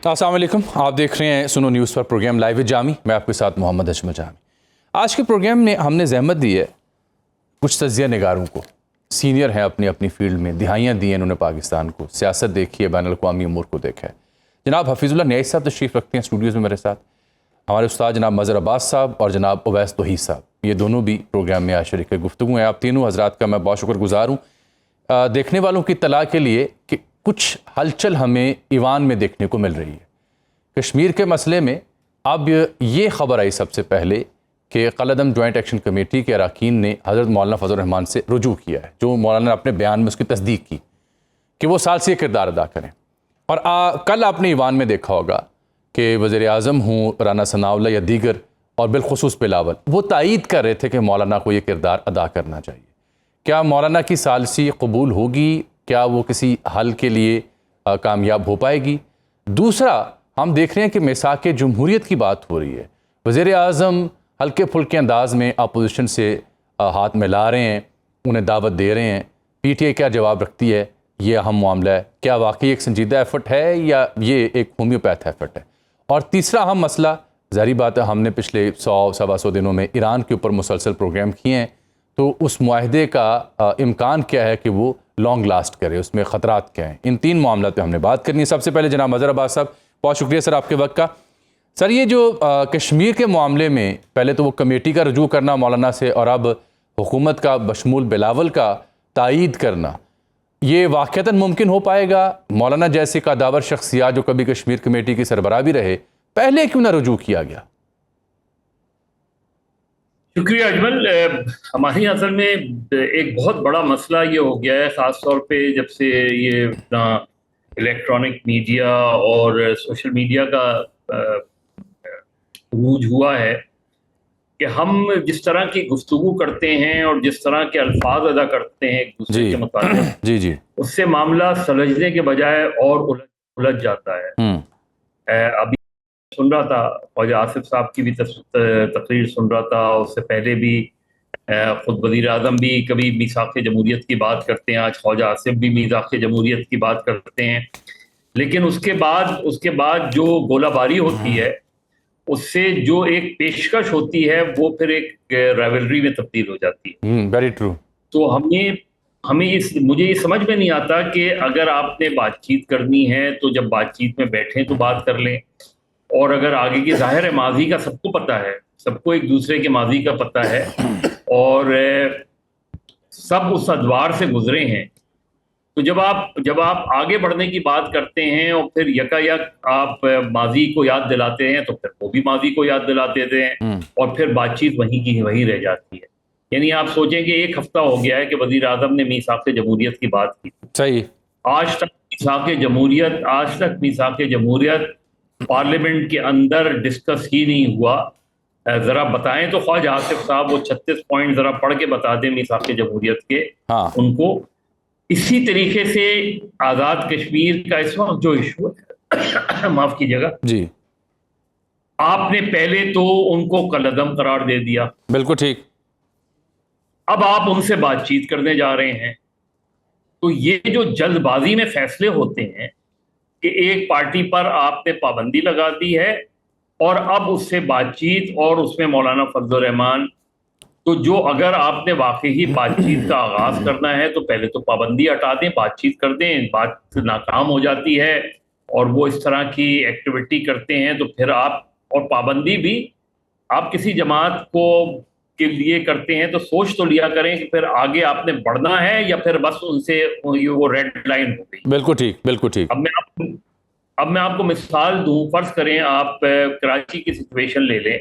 अस्सलाम वालेकुम, आप देख रहे हैं सुनो न्यूज़ पर प्रोग्राम लाइव विद जामी। मैं आपके साथ मोहम्मद अजमल जामी। आज के प्रोग्राम में हमने जहमत दी है कुछ तजिया निगारों को, सीनियर हैं अपनी अपनी फील्ड में, दिहाइयाँ दी हैं इन्होंने पाकिस्तान को, सियासत देखी है, बैनुल अक़वामी उमूर को देखा है। जनाब हफीज़ुल्लाह न्यासी साहब तशरीफ़ रखते हैं स्टूडियोज़ में मेरे साथ, हमारे उस्ताद जनाब मज़हर अब्बास साहब और जनाब उवैस तौहीद साहब, ये दोनों भी प्रोग्राम में आज शरीक गुफ्तगू हैं। आप तीनों हज़रात का मैं बहुत शुक्रगुज़ार हूँ देखने वालों की इत्तला के लिए कि कुछ हलचल हमें ईवान में देखने को मिल रही है। कश्मीर के मसले में अब ये ख़बर आई सबसे पहले कि कलअदम जॉइंट एक्शन कमेटी के अरकान ने हज़रत मौलाना फजल रहमान से रुजू किया है, जो मौलाना ने अपने बयान में उसकी तस्दीक की कि वो सालसी किरदार अदा करें। और कल आपने ईवान में देखा होगा कि वज़ीर आज़म हूँ, राना सनाउल्लाह या दीगर और बिलखुसूस बिलावल, वो तायीद कर रहे थे कि मौलाना को ये किरदार अदा करना चाहिए। क्या मौलाना की सालसी कबूल होगी? क्या वो किसी हल के लिए कामयाब हो पाएगी? दूसरा, हम देख रहे हैं कि मिसाक जमहूरियत की बात हो रही है, वज़ीर आज़म हल्के फुल्के अंदाज में अपोजिशन से हाथ मिला रहे हैं, उन्हें दावत दे रहे हैं। PTI क्या जवाब रखती है, ये अहम मामला है। क्या वाकई एक संजीदा एफर्ट है या ये एक होम्योपैथ एफर्ट है? और तीसरा अहम मसला, ज़ाहिर बात है हमने पिछले 100-125 दिनों में ईरान के ऊपर मुसलसल प्रोग्राम किए हैं, तो उस मुआहदे का इम्कान क्या है कि वो लॉन्ग लास्ट करे, उसमें ख़तरात क्या हैं? इन तीन मामलों पर हमने बात करनी है। सबसे पहले जनाब मज़हर अब्बास साहब, बहुत शुक्रिया सर आपके वक्त का। सर, ये जो कश्मीर के मामले में पहले तो वो कमेटी का रजू करना मौलाना से और अब हुकूमत का बशमूल बिलावल का तायीद करना, ये वाक़तन मुमकिन हो पाएगा? मौलाना जैसे कादावर शख्सियत जो कभी कश्मीर कमेटी की सरबराह भी रहे, पहले क्यों ना रजू किया गया? शुक्रिया अजमल। हमारी असल में एक बहुत बड़ा मसला ये हो गया है, ख़ास तौर पे जब से ये इलेक्ट्रॉनिक मीडिया और सोशल मीडिया का रूज हुआ है कि हम जिस तरह की गुफ्तगू करते हैं और जिस तरह के अल्फाज अदा करते हैं एक दूसरे के मुताबिक, जी जी, उससे मामला सुलझने के बजाय और उलझ जाता है। अभी सुन रहा था, ख्वाजा आसिफ साहब की भी तकरीर सुन रहा था, उससे पहले भी खुद वज़ीर आज़म भी कभी मीसाक़ जमहूरियत की बात करते हैं, आज ख्वाजा आसिफ भी मीसाक़ जमहूरियत की बात करते हैं। लेकिन उसके बाद जो गोलाबारी होती है, उससे जो एक पेशकश होती है, वो फिर एक राइवलरी में तब्दील हो जाती है। Very true. तो मुझे ये समझ में नहीं आता कि अगर आपने बातचीत करनी है तो जब बातचीत में बैठें तो बात कर लें, और अगर आगे की ज़ाहिर है माजी का सबको पता है, सबको एक दूसरे के माजी का पता है और सब उस अदवार से गुजरे हैं। तो जब आप आगे बढ़ने की बात करते हैं और फिर यकायक आप माजी को याद दिलाते हैं, तो फिर वो भी माजी को याद दिला देते हैं और फिर बातचीत वहीं की वहीं रह जाती है। यानी आप सोचें कि एक हफ्ता हो गया है कि वज़ीर आज़म ने मीसाक़ जमहूरियत की बात की, सही, आज तक मीसाक़ जमहूरियत पार्लियामेंट के अंदर डिस्कस ही नहीं हुआ। जरा बताएं तो ख्वाजा आसिफ साहब वो 36 पॉइंट जरा पढ़ के बता दें मीसाक़ जमहूरियत के। हाँ। उनको इसी तरीके से आज़ाद कश्मीर का इस वक्त जो इशू है माफ कीजिएगा जी, आपने पहले तो उनको कलअदम करार दे दिया, बिल्कुल ठीक। अब आप उनसे बातचीत करने जा रहे हैं। तो ये जो जल्दबाजी में फैसले होते हैं कि एक पार्टी पर आपने पाबंदी लगा दी है और अब उससे बातचीत, और उसमें मौलाना फजल रहमान, तो जो अगर आपने वाकई ही बातचीत का आगाज करना है तो पहले तो पाबंदी हटा दें, बातचीत कर दें। बात नाकाम हो जाती है और वो इस तरह की एक्टिविटी करते हैं, तो फिर आप, और पाबंदी भी आप किसी जमात को के लिए करते हैं तो सोच तो लिया करें कि फिर आगे आपने बढ़ना है या फिर बस उनसे वो रेड लाइन हो गई। बिल्कुल ठीक, बिल्कुल ठीक। अब मैं आपको मिसाल दूं, फर्ज करें आप कराची की सिचुएशन ले लें।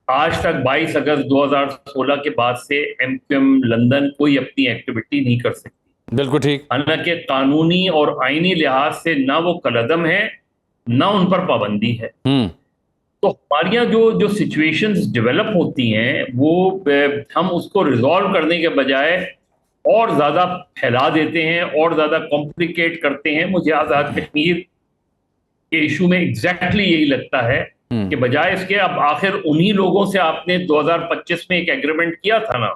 आज तक 22 अगस्त 2016 के बाद से MQM लंदन कोई अपनी एक्टिविटी नहीं कर सकती। बिल्कुल ठीक। हालांकि कानूनी और आईनी लिहाज से ना वो कलअदम है, ना उन पर पाबंदी है। तो हमारे यहाँ जो सिचुएशंस डेवलप होती हैं, वो हम उसको रिजॉल्व करने के बजाय और ज़्यादा फैला देते हैं और ज़्यादा कॉम्प्लिकेट करते हैं। मुझे आज़ाद कश्मीर के इशू में एग्जैक्टली यही लगता है कि बजाय इसके, अब आखिर उन्हीं लोगों से आपने 2025 में एक एग्रीमेंट किया था ना,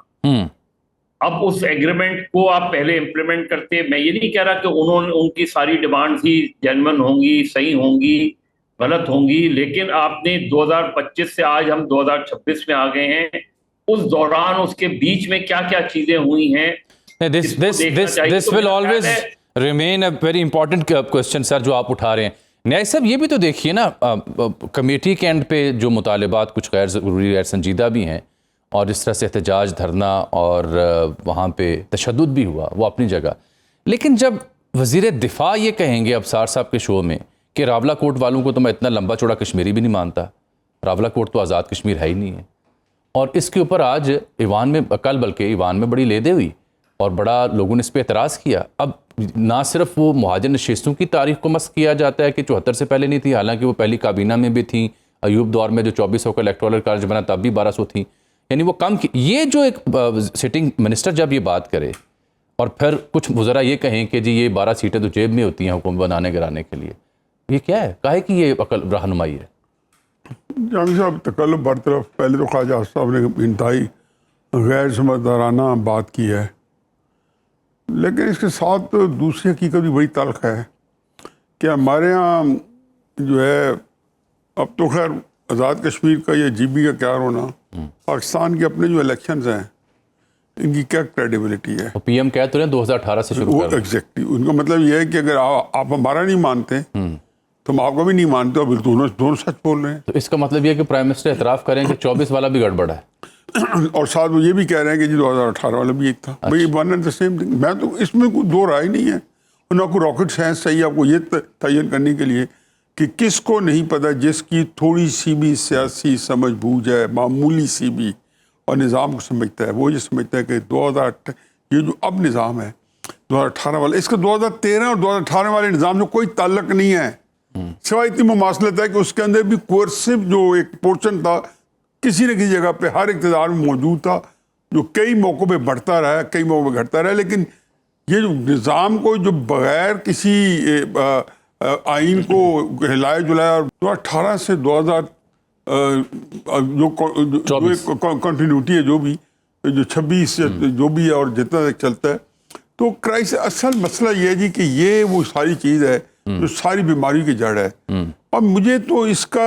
अब उस एग्रीमेंट को आप पहले इम्प्लीमेंट करते। मैं ये नहीं कह रहा कि उन्होंने उनकी सारी डिमांड्स ही जेन्युइन होंगी, सही होंगी, गलत होंगी, लेकिन आपने 2025 से आज हम 2026 में आ गए हैं, उस दौरान उसके बीच में क्या क्या चीजें हुई हैं, this will always remain a very important question sir जो आप उठा रहे हैं। न्याय साहब ये भी तो देखिए ना, कमेटी के एंड पे जो मुतालिबात कुछ गैर ज़रूरी गैर संजीदा भी हैं, और जिस तरह से एहतजाज, धरना और वहाँ पे तशद्दुद भी हुआ, वो अपनी जगह। लेकिन जब वज़ीर दिफा ये कहेंगे अबसार साहब के शो में कि रावला कोट वालों को तो मैं इतना लंबा चौड़ा कश्मीरी भी नहीं मानता, रावला कोट तो आज़ाद कश्मीर है ही नहीं है, और इसके ऊपर आज ईवान में, कल बल्कि ईवान में बड़ी लेदे हुई और बड़ा लोगों ने इस पर एतराज़ किया। अब ना सिर्फ वो मुहाजिर नशीस्तों की तारीख को मस्क किया जाता है कि 74 से पहले नहीं थी, हालांकि वो पहली काबीना में भी थी, अयूब दौर में जो 2400 का इलेक्टोरल कॉलेज बना तब भी 1200 थी, यानी वो कम की। ये जो एक सिटिंग मिनिस्टर जब ये बात करे और फिर कुछ वज़रा ये कहें कि जी ये 12 सीटें तो जेब में होती हैं हुकूमत बनाने गिराने के लिए, ये क्या है? काहे कि ये अकल रहनुमाई है? जामी साहब, तकल्लुफ बरतरफ, पहले तो ख्वाजा साहब ने इंतहाई गैर समझदाराना बात की है, लेकिन इसके साथ दूसरी हकीकत भी बड़ी तल्ख है कि हमारे यहाँ जो है, अब तो खैर आज़ाद कश्मीर का ये GB का क्या होना, पाकिस्तान के अपने जो इलेक्शंस हैं इनकी क्या क्रेडिबिलिटी है? PM कह तो रहे हैं 2018 से शुरू कर। एग्जैक्टली, उनका मतलब ये है कि अगर आप हमारा नहीं मानते तो हम आपको भी नहीं मानते, और दोनों सच बोल रहे हैं। तो इसका मतलब ये है कि प्राइम मिनिस्टर एतराफ़ करें कि 24 वाला भी गड़बड़ है, और साथ वो ये भी कह रहे हैं कि जी 2018 वाला भी एक था। भाई one and the same thing. मैं तो इसमें कोई दो राय नहीं है, ना कोई रॉकेट साइंस चाहिए आपको ये तयन करने के लिए कि किसको नहीं पता, जिसकी थोड़ी सी भी सियासी समझ बूझ है, मामूली सी भी, और निज़ाम को समझता है, वो ये समझता है कि 2008 ये जो अब निज़ाम है 2018 वाला, इसका 2013 और 2018 वाले निज़ाम से कोई ताल्लुक नहीं है, सिवाय इतनी मुमासलत है कि उसके अंदर भी कोर्सिव जो एक पोर्शन था किसी न किसी जगह पे हर इक़्तिदार में मौजूद था, जो कई मौक़ों पे बढ़ता रहा, कई मौक़ों पे घटता रहा। लेकिन ये जो निज़ाम को जो बग़ैर किसी आइन को हिलाया जुलाया, और 2018 से 2000 जो कंटिन्यूटी है, जो 26 जो भी है और जितना तक चलता है, तो क्राइसिस असल मसला ये है जी कि ये वो सारी चीज़ है जो सारी बीमारी की जड़ है। और मुझे तो इसका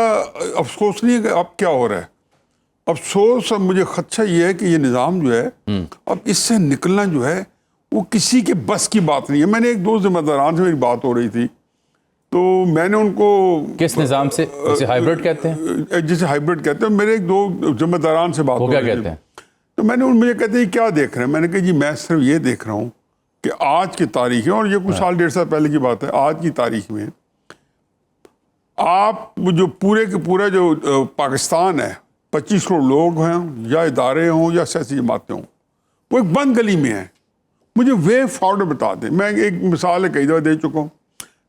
अफसोस नहीं है कि अब क्या हो रहा है, अफसोस अब मुझे खदशा ये है कि ये निज़ाम जो है अब इससे निकलना जो है वो किसी के बस की बात नहीं है। मैंने एक दो जिम्मेदारान से मेरी बात हो रही थी, तो मैंने उनको किस निज़ाम से, जिसे हाइब्रिड कहते हैं, जिसे हाइब्रिड कहते हैं, मेरे एक दो जिम्मेदारान से बात वो हो क्या रही कहते हैं? तो मैंने मुझे कहते हैं क्या देख रहे हैं, मैंने कहा जी मैं सिर्फ ये देख रहा हूँ कि आज की तारीख है, और ये कुछ साल 1.5 साल पहले की बात है, आज की तारीख में आप जो पूरे के पूरा जो पाकिस्तान है, 25 करोड़ लोग हैं या इदारे हों या सियासी जमातें हों, वो एक बंद गली में है। मुझे वे फॉरवर्ड बता दें। मैं एक मिसाल कई दफ़ा दे चुका हूँ,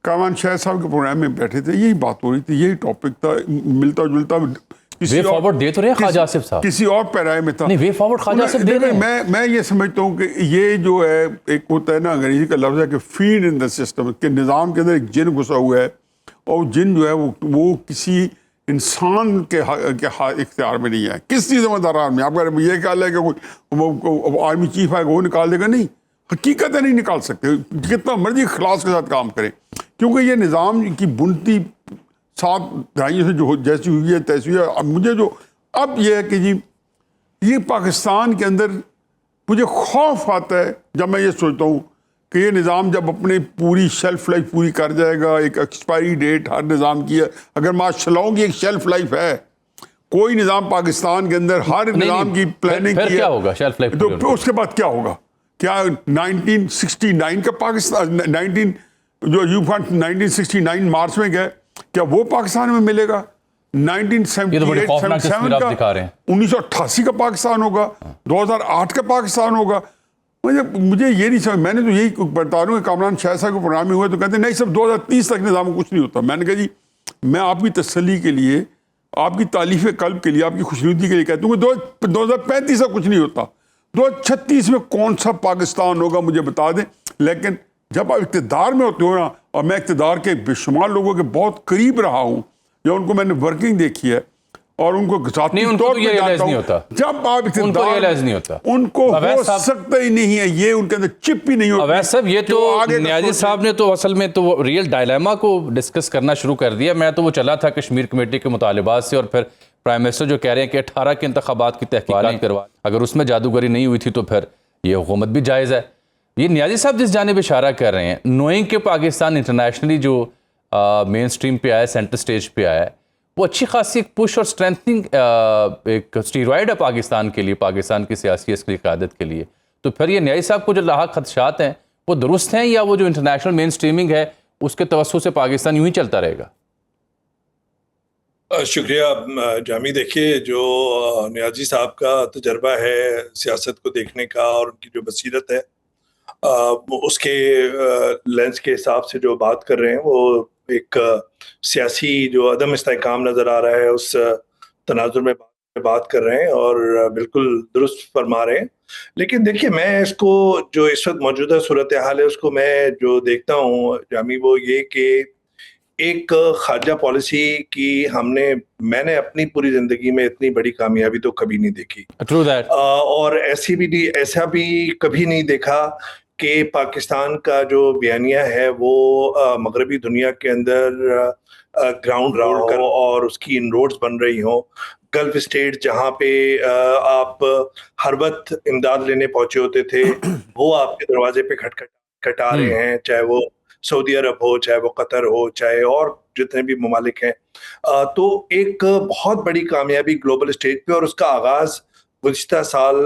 कामान शाह साहब के प्रोग्राम में बैठे थे, यही बात हो रही थी, यही टॉपिक था, मिलता जुलता वे फॉरवर्ड दे तो रहे ख्वाजा आसिफ साहब, किसी और पैराए में था। नहीं, वे फॉरवर्ड ख्वाजा आसिफ दे रहे हैं। मैं ये समझता हूँ कि ये जो है एक होता है ना, अंग्रेजी का लफ्ज़ है कि फीड इन द सिस्टम, के निज़ाम के अंदर एक जिन घुसा हुआ है, और जिन जो है वो किसी इंसान के इख्तियार में नहीं है, किसी ज़िम्मेदार में। आपका ये ख्याल है कि कोई आर्मी चीफ आएगा वो निकाल देगा, नहीं, हकीकत है नहीं निकाल सकते, कितना मर्जी खलास के साथ काम करें, क्योंकि ये निज़ाम की बुनती 7 दहाइयों से जो जैसी हुई है तैसी हुई है। अब मुझे जो अब ये है कि जी ये पाकिस्तान के अंदर मुझे खौफ आता है जब मैं ये सोचता हूँ कि ये निज़ाम जब अपनी पूरी शेल्फ लाइफ पूरी कर जाएगा, एक एक्सपायरी डेट हर निज़ाम की है। अगर माशाल्लाह की एक शेल्फ लाइफ है, कोई निज़ाम पाकिस्तान के अंदर हर निज़ाम की प्लानिंग की क्या होगा शेल्फ लाइफ, तो फिर उसके बाद क्या होगा? क्या 1969 का पाकिस्तान 1969 मार्च में गए, क्या वो पाकिस्तान में मिलेगा? 1978 का 1988 का पाकिस्तान होगा, 2008 का पाकिस्तान होगा। मुझे ये नहीं समझ। मैंने तो यही बता रहा हूँ कि कामरान शाह साहब के प्रोग्राम में हुए तो कहते नहीं सब 2030 तक निज़ाम कुछ नहीं होता। मैंने कहा जी मैं आपकी तसल्ली के लिए, आपकी तालीफ कल्ब के लिए, आपकी खुशनुदी के लिए कहता हूँ कि 2035 तक कुछ नहीं होता। 2036 में कौन सा पाकिस्तान होगा मुझे बता दें। लेकिन जब आप इक़्तिदार में होते हो ना, और मैं इक़्तिदार के बेशुमार लोगों के बहुत करीब रहा हूँ, या उनको मैंने वर्किंग देखी है, और उनको ज़ाती नहीं, उनको तौर तो ये पे रियलाइज जानता नहीं हूं। होता। जब आप उनको इक़्तिदार रियलाइज नहीं होता। उनको अवैध हो साहब- सकता ही नहीं है, ये उनके अंदर चिप ही नहीं होती। अवैध साहब, ये कि तो वो आगे का न्याजी सोचें। साहब ने तो असल में तो वो रियल डायलेमा को डिस्कस करना शुरू कर दिया। मैं तो वो चला था कश्मीर कमेटी के मुतालिबात से, और फिर प्राइम मिनिस्टर जो कह रहे हैं कि 18 के इंतखाबात की तहकीकात करवा, अगर उसमें जादूगरी नहीं हुई थी तो फिर ये हुकूमत भी जायज़ है। ये न्याजी साहब जिस जानिब इशारा कर रहे हैं, नोइंग के पाकिस्तान इंटरनेशनली जो मेन स्ट्रीम पे आया, सेंटर स्टेज पे आया है, वो अच्छी खासी एक पुश और स्ट्रेंथनिंग एक स्टीरॉयड है पाकिस्तान के लिए, पाकिस्तान की सियासी असली क़यादत के लिए। तो फिर ये न्याजी साहब को जो लाहक खदशात हैं वो दुरुस्त हैं, या वो जो इंटरनेशनल मेन स्ट्रीमिंग है उसके तवस्सुस से पाकिस्तान यूं ही चलता रहेगा? शुक्रिया जामी। देखिए, जो नियाजी साहब का तजर्बा है सियासत को देखने का और उनकी जो बसीरत है, उसके लेंस के हिसाब से जो बात कर रहे हैं, वो एक सियासी जो अदम इस्तेहकाम नज़र आ रहा है उस तनाजुर में बात कर रहे हैं, और बिल्कुल दुरुस्त फरमा रहे हैं। लेकिन देखिए, मैं इसको जो इस वक्त मौजूदा सूरत हाल है उसको मैं जो देखता हूँ जामी, वो ये कि एक खारजा पॉलिसी की मैंने अपनी पूरी जिंदगी में इतनी बड़ी कामयाबी तो कभी नहीं देखी। True that. और ऐसा भी कभी नहीं देखा कि पाकिस्तान का जो बयानिया है वो मगरबी दुनिया के अंदर ग्राउंड रहा हो और उसकी इनरोड्स बन रही हो। गल्फ स्टेट जहाँ पे आप हर वक्त इमदाद लेने पहुंचे होते थे, वो आपके दरवाजे पे खटखटा रहे हैं, चाहे वो सऊदी अरब हो, चाहे वो कतर हो, चाहे और जितने भी ममालिक हैं। तो एक बहुत बड़ी कामयाबी ग्लोबल स्टेज पे, और उसका आगाज गुज़िश्ता साल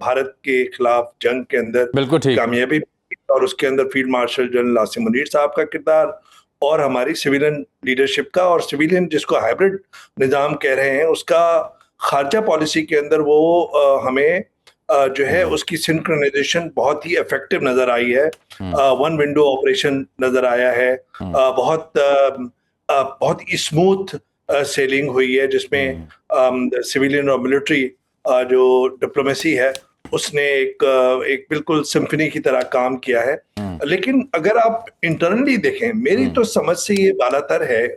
भारत के खिलाफ जंग के अंदर बिल्कुल ठीक। कामयाबी, और उसके अंदर field marshal general Asim Munir साहब का किरदार और हमारी सिविलियन लीडरशिप का, और सिविलियन जिसको हाइब्रिड निज़ाम कह रहे हैं, उसका खारजा पॉलिसी के अंदर वो हमें जो है उसकी सिंक्रोनाइजेशन बहुत ही इफेक्टिव नजर आई है। वन विंडो ऑपरेशन नजर आया है, बहुत स्मूथ सेलिंग हुई है, जिसमें सिविलियन और मिलिट्री जो डिप्लोमेसी है उसने एक बिल्कुल सिम्फनी की तरह काम किया है। लेकिन अगर आप इंटरनली देखें, मेरी तो समझ से ये बालातर है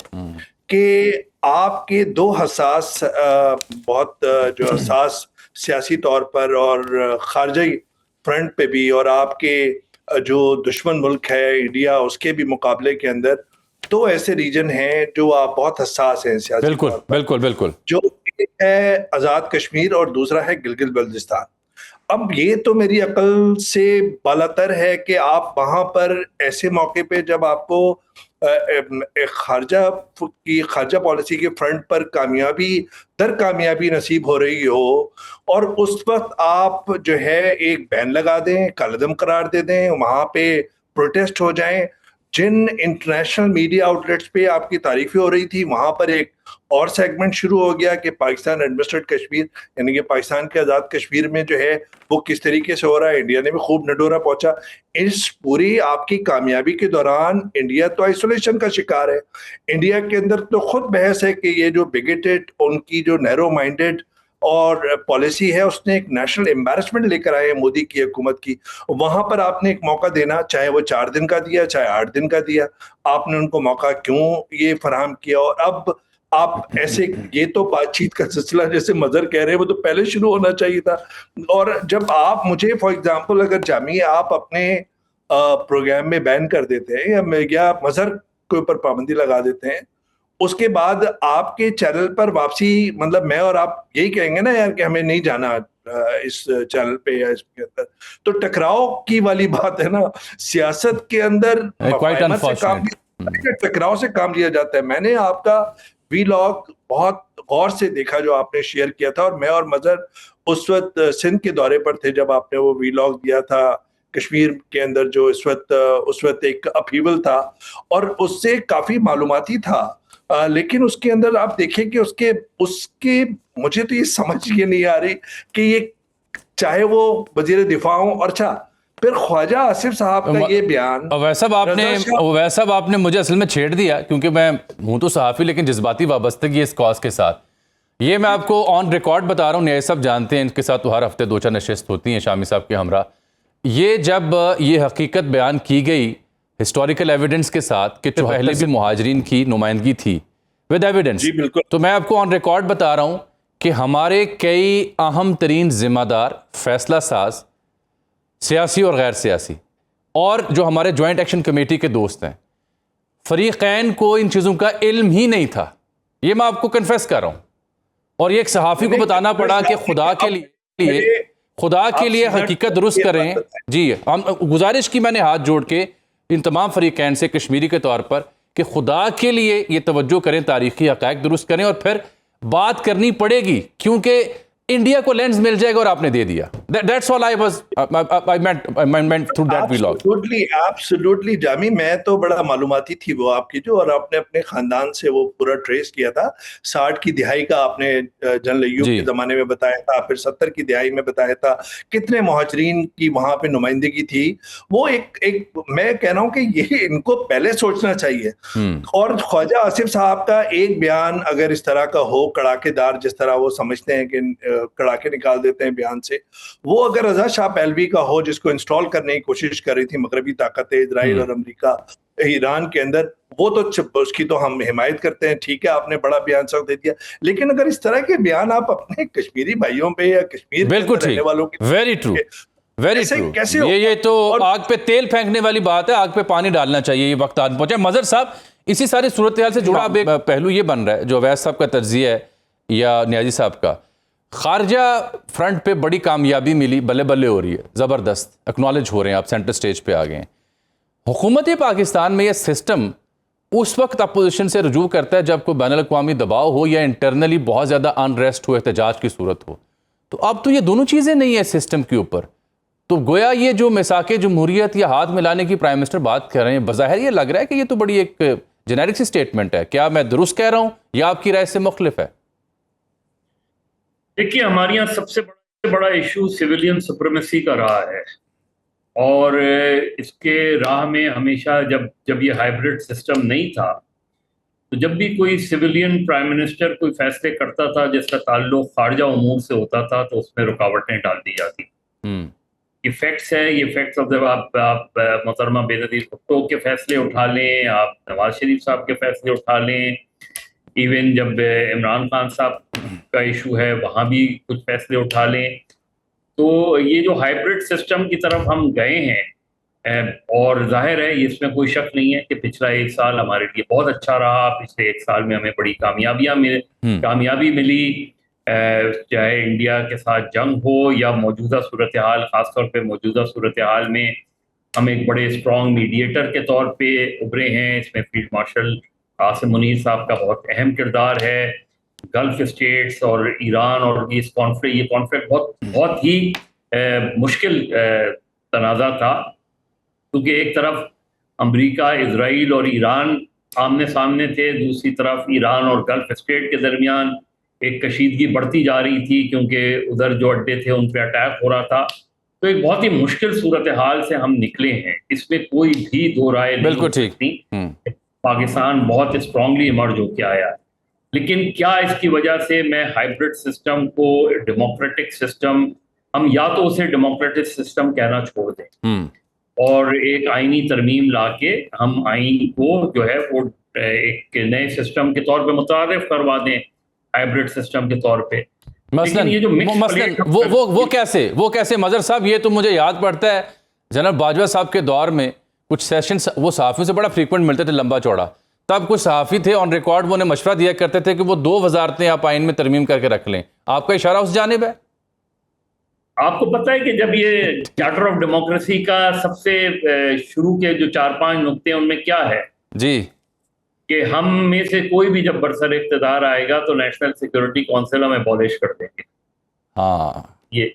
कि आपके दो हसास बहुत जो हसास सियासी तौर पर और खारजी फ्रंट पे भी, और आपके जो दुश्मन मुल्क है इंडिया, उसके भी मुकाबले के अंदर दो ऐसे रीजन हैं जो आप बहुत हसास हैं सियासी बिल्कुल तौर पर। बिल्कुल बिल्कुल। जो एक है आज़ाद कश्मीर और दूसरा है गिलगित बल्तिस्तान। अब ये तो मेरी अकल से बालातर है कि आप वहां पर ऐसे मौके पे जब आपको खारजा पॉलिसी के फ्रंट पर कामयाबी नसीब हो रही हो, और उस वक्त आप जो है एक बैन लगा दें, कालेदम करार दे दें, वहां पे प्रोटेस्ट हो जाएं, जिन इंटरनेशनल मीडिया आउटलेट्स पे आपकी तारीफें हो रही थी, वहां पर एक और सेगमेंट शुरू हो गया कि पाकिस्तान एडमिनिस्ट्रेटेड कश्मीर, यानी कि पाकिस्तान के आज़ाद कश्मीर में जो है वो किस तरीके से हो रहा है। इंडिया ने भी खूब नडोरा पहुंचा। इस पूरी आपकी कामयाबी के दौरान इंडिया तो आइसोलेशन का शिकार है। इंडिया के अंदर तो खुद बहस है कि ये जो बिगेटेड, उनकी जो नैरो माइंडेड और पॉलिसी है, उसने एक नेशनल एम्बैरेसमेंट लेकर आए मोदी की हुकूमत की। वहां पर आपने एक मौका देना, चाहे वो 4 दिन का दिया, चाहे 8 दिन का दिया, आपने उनको मौका क्यों ये फराहम किया? और अब आप ऐसे, ये तो बातचीत का सिलसिला जैसे मजहर कह रहे हैं, वो तो पहले शुरू होना चाहिए था। और जब आप मुझे फॉर एग्जांपल अगर जामी आप अपने प्रोग्राम में बैन कर देते हैं या मजहर के ऊपर पाबंदी लगा देते हैं, उसके बाद आपके चैनल पर वापसी, मतलब मैं और आप यही कहेंगे ना यार कि हमें नहीं जाना इस चैनल पे या इसके अंदर, तो टकराव की वाली बात है ना। सियासत के अंदर टकराव से काम लिया जाता है। मैंने आपका वीलॉग बहुत गौर से देखा जो आपने शेयर किया था, और मैं और मजहर उस वक्त सिंध के दौरे पर थे जब आपने वो वीलॉग दिया था कश्मीर के अंदर, जो उस वक्त एक अपहीवल था और उससे काफी मालूमाती था। लेकिन उसके अंदर आप देखें कि उसके मुझे तो ये समझ ये नहीं आ रही कि ये, चाहे वो वजीर दिफा हो, और अच्छा फिर ख्वाजा आसिफ साहब का ये बयान, वैसा आपने मुझे असल में छेड़ दिया, क्योंकि मैं हूं तो सहाफ़ी लेकिन जज्बाती वाबस्तगी है इस कॉज के साथ। ये मैं आपको ऑन रिकॉर्ड बता रहा हूँ, न्याय साहब जानते हैं, इनके साथ तो हर हफ्ते 2-4 नशिस्त होती हैं शामी साहब के हमरा। ये जब ये हकीकत बयान की गई हिस्टोरिकल एविडेंस के साथ कि जो पहले भी मुहाजिरीन की नुमाइंदगी थी, विद एविडेंस। जी बिल्कुल। तो मैं आपको ऑन रिकॉर्ड बता रहा हूं कि हमारे कई अहम तरीन जिम्मेदार, फैसला साज, सियासी और गैर सियासी, और जो हमारे ज्वाइंट एक्शन कमेटी के दोस्त हैं, फरीकैन को इन चीज़ों का इल्म ही नहीं था। ये मैं आपको कन्फेस कर रहा हूं। और ये एक सहाफ़ी को बताना पड़ा कि खुदा के लिए हकीकत दुरुस्त करें। जी, हम गुजारिश की मैंने हाथ जोड़ के इन तमाम फरीकैन से कश्मीरी के तौर पर कि खुदा के लिए ये तवज्जो करें, तारीखी हक़ाइक़ दुरुस्त करें, और फिर बात करनी पड़ेगी, क्योंकि इंडिया को लेंस मिल जाएगा और आपने दे दिया। That's all I meant through that vlog. Absolutely, Jami, मैं तो बड़ा मालूमाती थी वो आपकी जो, और आपने अपने खानदान से वो पूरा ट्रेस किया था। 60 की दिहाई का आपने जनरल अय्यूब के ज़माने में बताया था, फिर 70 की दिहाई में बताया था, कितने मुहाजिरीन की वहाँ पे नुमाइंदगी थी। वो एक मैं कह रहा हूँ कि ये इनको पहले सोचना चाहिए। और ख्वाजा आसिफ साहब का एक बयान अगर इस तरह का हो, कड़ाकेदार, जिस तरह वो समझते हैं कि कड़ाके निकाल देते हैं बयान से, वो अगर रजा शाह पहलवी का हो, जिसको इंस्टॉल करने की कोशिश कर रही थी मगरबी ताकतें, इजराइल और अमेरिका ईरान के अंदर, वो तो उसकी तो हम हिमायत करते हैं। ठीक है, आपने बड़ा बयान सब दे दिया, लेकिन अगर इस तरह के बयान आप अपने कश्मीरी भाइयों पे या कश्मीर के रहने वालों के, वेरी ट्रू, वेरी ट्रू, कैसे ये तो आग पे तेल फेंकने वाली बात है। आग पे पानी डालना चाहिए, ये वक्त आन पहुंचा। मजहर साहब, इसी सारी सूरत हाल से जुड़ा अब एक पहलू ये बन रहा है, जो अवैस साहब का तज्जिया है या नियाजी साहब का, खारजा फ्रंट पे बड़ी कामयाबी मिली, बल्ले बल्ले हो रही है, ज़बरदस्त एक्नॉलेज हो रहे हैं, आप सेंटर स्टेज पे आ गए हैं। हुकूमत पाकिस्तान में यह सिस्टम उस वक्त अपोजिशन से रुजू करता है जब कोई बैनुल-अक़वामी दबाव हो या इंटरनली बहुत ज़्यादा अनरेस्ट हो, एहतजाज की सूरत हो। तो अब तो ये दोनों चीज़ें नहीं है सिस्टम के ऊपर। तो गोया ये जो मिसाके जमहूरियत या हाथ मिलाने की प्राइम मिनिस्टर बात कर रहे हैं, बज़ाहिर ये लग रहा है कि ये तो बड़ी एक जेनेरिक सी स्टेटमेंट है। क्या मैं दुरुस्त कह रहा हूँ या आपकी राय से मुख्तलिफ है? देखिए, हमारे यहाँ सबसे बड़ा इशू सिविलियन सुप्रीमेसी का रहा है, और इसके राह में हमेशा जब ये हाइब्रिड सिस्टम नहीं था, तो जब भी कोई सिविलियन प्राइम मिनिस्टर कोई फैसले करता था जिसका ताल्लुक खारजा उमूर से होता था, तो उसमें रुकावटें डाल दी जाती। ये फैक्ट्स है, ये फैक्ट्स ऑफ द, आप मोहतरमा बेनज़ीर भुट्टो के फैसले उठा लें, आप नवाज शरीफ साहब के फैसले उठा लें, इवन जब इमरान खान साहब का इशू है वहाँ भी कुछ फैसले उठा लें। तो ये जो हाइब्रिड सिस्टम की तरफ हम गए हैं, और जाहिर है इसमें कोई शक नहीं है कि पिछला 1 साल हमारे लिए बहुत अच्छा रहा। पिछले 1 साल में हमें बड़ी कामयाबी मिली, चाहे इंडिया के साथ जंग हो या मौजूदा सूरत हाल, ख़ासतौर पे मौजूदा सूरत हाल में हम एक बड़े स्ट्रॉन्ग मीडिएटर के तौर पे उभरे हैं। इसमें फील्ड मार्शल आसिम मुनीर साहब का बहुत अहम किरदार है। गल्फ स्टेट्स और ईरान और ये कॉन्फ्लिक्ट बहुत ही मुश्किल तनाज़ा था, क्योंकि एक तरफ अमेरिका, इजराइल और ईरान आमने सामने थे, दूसरी तरफ ईरान और गल्फ स्टेट के दरमियान एक कशीदगी बढ़ती जा रही थी, क्योंकि उधर जो अड्डे थे उन पर अटैक हो रहा था। तो एक बहुत ही मुश्किल सूरत हाल से हम निकले हैं, इसमें कोई भी दो राय नहीं हो सकती। पाकिस्तान बहुत स्ट्रांगली इमर्ज होकर आया है, लेकिन क्या इसकी वजह से मैं हाइब्रिड सिस्टम को डेमोक्रेटिक सिस्टम, हम या तो उसे डेमोक्रेटिक सिस्टम कहना छोड़ दें और एक आईनी तरमीम लाके हम आइन को जो है वो एक नए सिस्टम के तौर पे मुतारिफ करवा दें, हाइब्रिड सिस्टम के तौर पे। मसलन ये जो वो कैसे मजहर साहब, ये तो मुझे याद पड़ता है जनरल बाजवा साहब के दौर में कुछ सेशन वो सहाफ़ियों से बड़ा फ्रीक्वेंट मिलते थे, लंबा चौड़ा। तब कुछ सहाफ़ी थे ऑन रिकॉर्ड, वो उन्हें मशवरा दिया करते थे कि वो 2 वजारतें आप आइन में तरमीम करके रख लें। आपका इशारा उस जानिब है? आपको पता है कि जब ये चार्टर ऑफ डेमोक्रेसी का सबसे शुरू के जो 4-5 नुक्ते हैं उनमें क्या है जी, कि हम में से कोई भी जब बरसर इख्तिदार आएगा तो नेशनल सिक्योरिटी काउंसिल हम एबॉलिश कर देंगे। हाँ, ये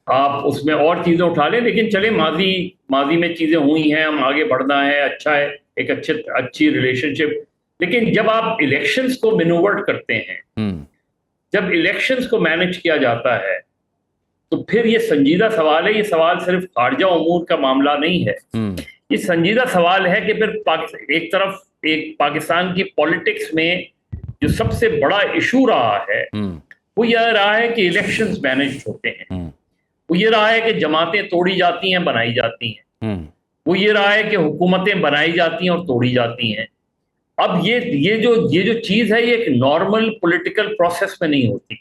आप उसमें और चीजें उठा लें, लेकिन चले माजी में चीजें हुई हैं, हम आगे बढ़ना है, अच्छा है, एक अच्छी रिलेशनशिप। लेकिन जब आप इलेक्शंस को मैनूवर्ट करते हैं, जब इलेक्शंस को मैनेज किया जाता है, तो फिर ये संजीदा सवाल है। ये सवाल सिर्फ खारजा उमूर का मामला नहीं है, ये संजीदा सवाल है कि फिर एक तरफ एक पाकिस्तान की पॉलिटिक्स में जो सबसे बड़ा इशू रहा है वो यह रहा है कि इलेक्शंस मैनेज होते हैं, वो ये रहा है कि जमातें तोड़ी जाती हैं, बनाई जाती हैं, वो ये रहा है कि हुकूमतें बनाई जाती हैं और तोड़ी जाती हैं। अब ये जो चीज है, ये एक नॉर्मल पॉलिटिकल प्रोसेस में नहीं होती।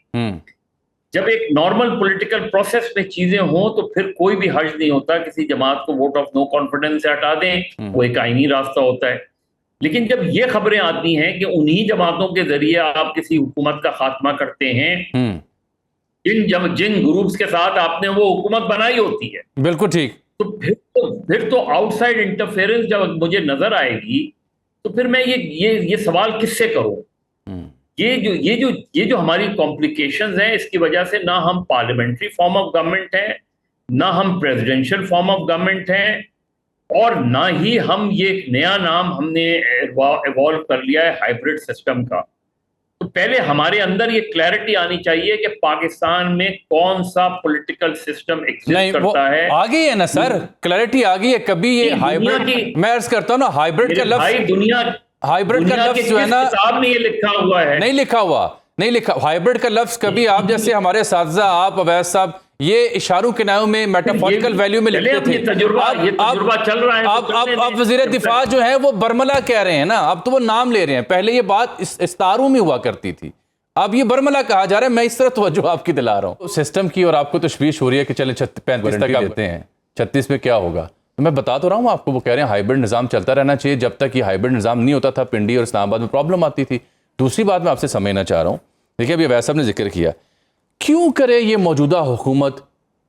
जब एक नॉर्मल पॉलिटिकल प्रोसेस में चीजें हों तो फिर कोई भी हर्ज नहीं होता किसी जमात को वोट ऑफ नो कॉन्फिडेंस से हटा दें, वो एक आईनी रास्ता होता है। लेकिन जब ये खबरें आती हैं कि उन्हीं जमातों के जरिए आप किसी हुकूमत का खात्मा करते हैं जिन ग्रुप्स के साथ आपने वो हुकूमत बनाई होती है, बिल्कुल ठीक, तो फिर तो आउटसाइड इंटरफेरेंस जब मुझे नजर आएगी तो फिर मैं ये सवाल किससे करूं? ये जो हमारी कॉम्प्लिकेशंस हैं, इसकी वजह से ना हम पार्लियामेंट्री फॉर्म ऑफ गवर्नमेंट हैं, ना हम प्रेसिडेंशियल फॉर्म ऑफ गवर्नमेंट हैं, और ना ही हम ये एक नया नाम हमने इवॉल्व कर लिया है हाइब्रिड सिस्टम का। तो पहले हमारे अंदर ये क्लैरिटी आनी चाहिए कि पाकिस्तान में कौन सा पॉलिटिकल सिस्टम एग्जिस्ट करता है। आ गई है ना सर, क्लैरिटी आ गई है। कभी ये हाइब्रिड, मैं अर्ज करता हूँ ना, हाइब्रिड का लफ्ज, हाइब्रिड का लफ्ज जो है ना, किताब में ये लिखा हुआ है, नहीं लिखा हाइब्रिड का लफ्ज कभी आप जैसे हमारे साथी आप अवैस साहब ये इशारों के नाम में मेटाफोरिकल वैल्यू में लिखते थे। तजुर्बा चल रहा है। अब वजीर दिफा जो है वो बरमला कह रहे हैं ना, अब तो वो नाम ले रहे हैं। पहले ये बात इस्तारों में हुआ करती थी, अब ये बरमला कहा जा रहा है। मैं इस तरह तवज्जो आपकी दिला रहा हूँ सिस्टम की, और आपको तशवीश हो रही है कि चले 35 तक देते हैं, 36 में क्या होगा। तो मैं बता तो रहा हूँ आपको, वो कह रहे हैं हाइब्रिड निज़ाम चलता रहना चाहिए। जब तक ये हाइब्रिड निज़ाम नहीं होता था, पिंडी और इस्लामाबाद में प्रॉब्लम आती थी। दूसरी बात मैं आपसे समझना चाह रहा हूँ, देखिए अभी अवैस साहब ने जिक्र किया, क्यों करे ये मौजूदा हुकूमत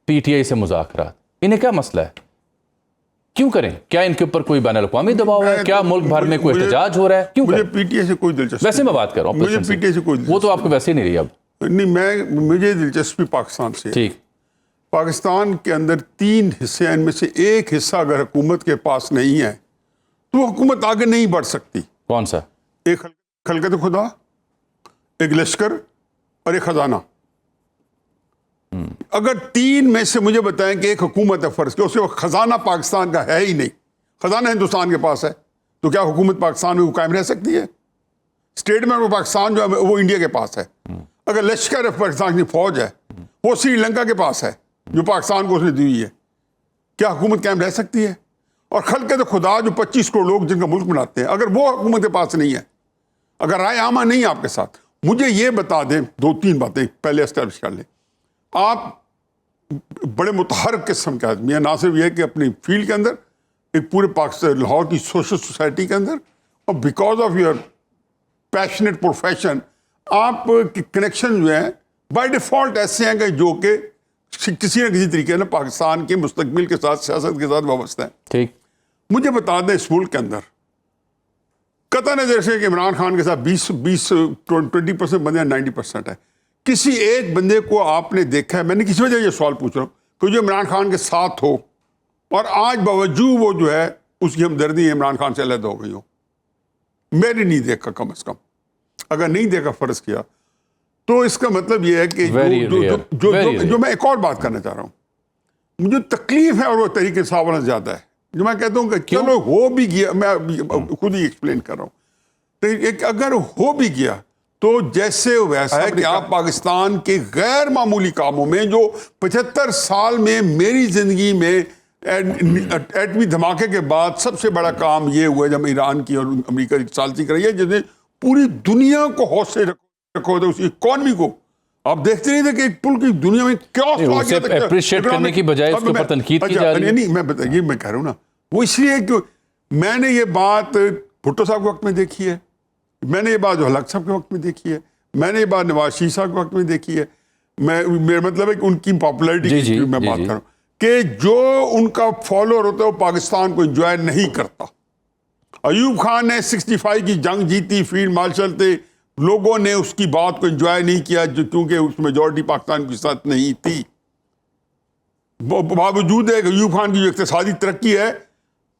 पीटीआई से मुज़ाकरात, इन्हें क्या मसला है, क्यों करें? क्या इनके ऊपर कोई बैनुल-अक़वामी दबाव है? क्या मुल्क भर में कोई एहतजाज हो रहा है? क्यों? मुझे पीटीआई से कोई दिलचस्पी, वैसे मैं बात कर रहा हूँ, मुझे पीटीआई से कोई, वो तो आपको वैसे ही नहीं रही अब। नहीं, मुझे दिलचस्पी पाकिस्तान से। ठीक, पाकिस्तान के अंदर 3 हिस्से हैं, इनमें से एक हिस्सा अगर हुकूमत के पास नहीं है तो हुकूमत आगे नहीं बढ़ सकती। कौन सा? एक खलकत खुदा, एक लश्कर और एक खजाना। अगर 3 में से मुझे बताएं कि एक हुकूमत है, फर्ज के उसके खजाना पाकिस्तान का है ही नहीं, खजाना हिंदुस्तान के पास है, तो क्या हुकूमत पाकिस्तान में कायम रह सकती है? स्टेट में पाकिस्तान जो है वो इंडिया के पास है। अगर लश्कर पाकिस्तान की फौज है वो श्रीलंका के पास है जो पाकिस्तान को उसने दी हुई है, क्या हुकूमत कायम रह सकती है? और खलकत खुदा जो 25 करोड़ लोग जिनका मुल्क बनाते हैं, अगर वो हुकूमत के पास नहीं है, अगर राय आमा नहीं है आपके साथ, मुझे ये बता दें 2-3 बातें पहले एस्टैब्लिश कर लें। आप बड़े मुतहर्रिक किस्म के आदमी हैं, ना सिर्फ यह कि अपनी फील्ड के अंदर, एक पूरे पाकिस्तान लाहौर की सोशल सोसाइटी के अंदर, और because of your passionate profession आप कनेक्शन जो है बाय डिफॉल्ट ऐसे हैं कि जो कि किसी न किसी तरीके से पाकिस्तान के मुस्तकबिल के साथ, सियासत के साथ वाबस्ता है। ठीक, मुझे बता दें इस मुल्क के अंदर कतई नजर से कि इमरान खान के साथ 20% बंदे 90% है, किसी एक बंदे को आपने देखा है? मैंने किसी वजह ये सवाल पूछ रहा हूँ कि जो इमरान खान के साथ हो और आज बावजूद वो जो है उसकी हमदर्दी इमरान खान से अलग हो गई हो। मैंने नहीं देखा, कम से कम अगर नहीं देखा फर्ज किया तो इसका मतलब यह है कि जो मैं एक और बात करना चाह रहा हूँ, मुझे तकलीफ है और वो तरीके साहब वाला ज्यादा है, जो मैं कहता हूँ कि चलो हो भी गया, मैं खुद ही एक्सप्लेन कर रहा हूँ, तो अगर हो भी गया तो जैसे वैसा है कि आप पाकिस्तान के गैर मामूली कामों में, जो 75 साल में मेरी जिंदगी में एटमी धमाके के बाद सबसे बड़ा काम ये हुआ जब ईरान की और अमेरिका की सालसी कराई है, जिसने पूरी दुनिया को होश से रखो थे, उस इकॉनमी को। आप देखते नहीं थे कि पूरी दुनिया में क्या अप्रिशिएट करने की बजाय उसके ऊपर तनकीद की जा रही है। नहीं, मैं कह रहा हूँ ना, वो इसलिए कि मैंने ये बात भुट्टो साहब के वक्त में देखी है, मैंने ये बात हलक साहब के वक्त में देखी है, मैंने ये बात नवाज शरीफ साहब के वक्त में देखी है। मेरा मतलब है कि उनकी पॉपुलैरिटी की मैं बात कर रहा हूँ कि जो उनका फॉलोअर होता है वो पाकिस्तान को एंजॉय नहीं करता। अयूब खान ने 65 की जंग जीती, फील्ड मार्शल थे, लोगों ने उसकी बात को एंजॉय नहीं किया क्योंकि उस मेजॉरिटी पाकिस्तान के साथ नहीं थी। बावजूद है अयूब खान की जो इक्तिसादी तरक्की है,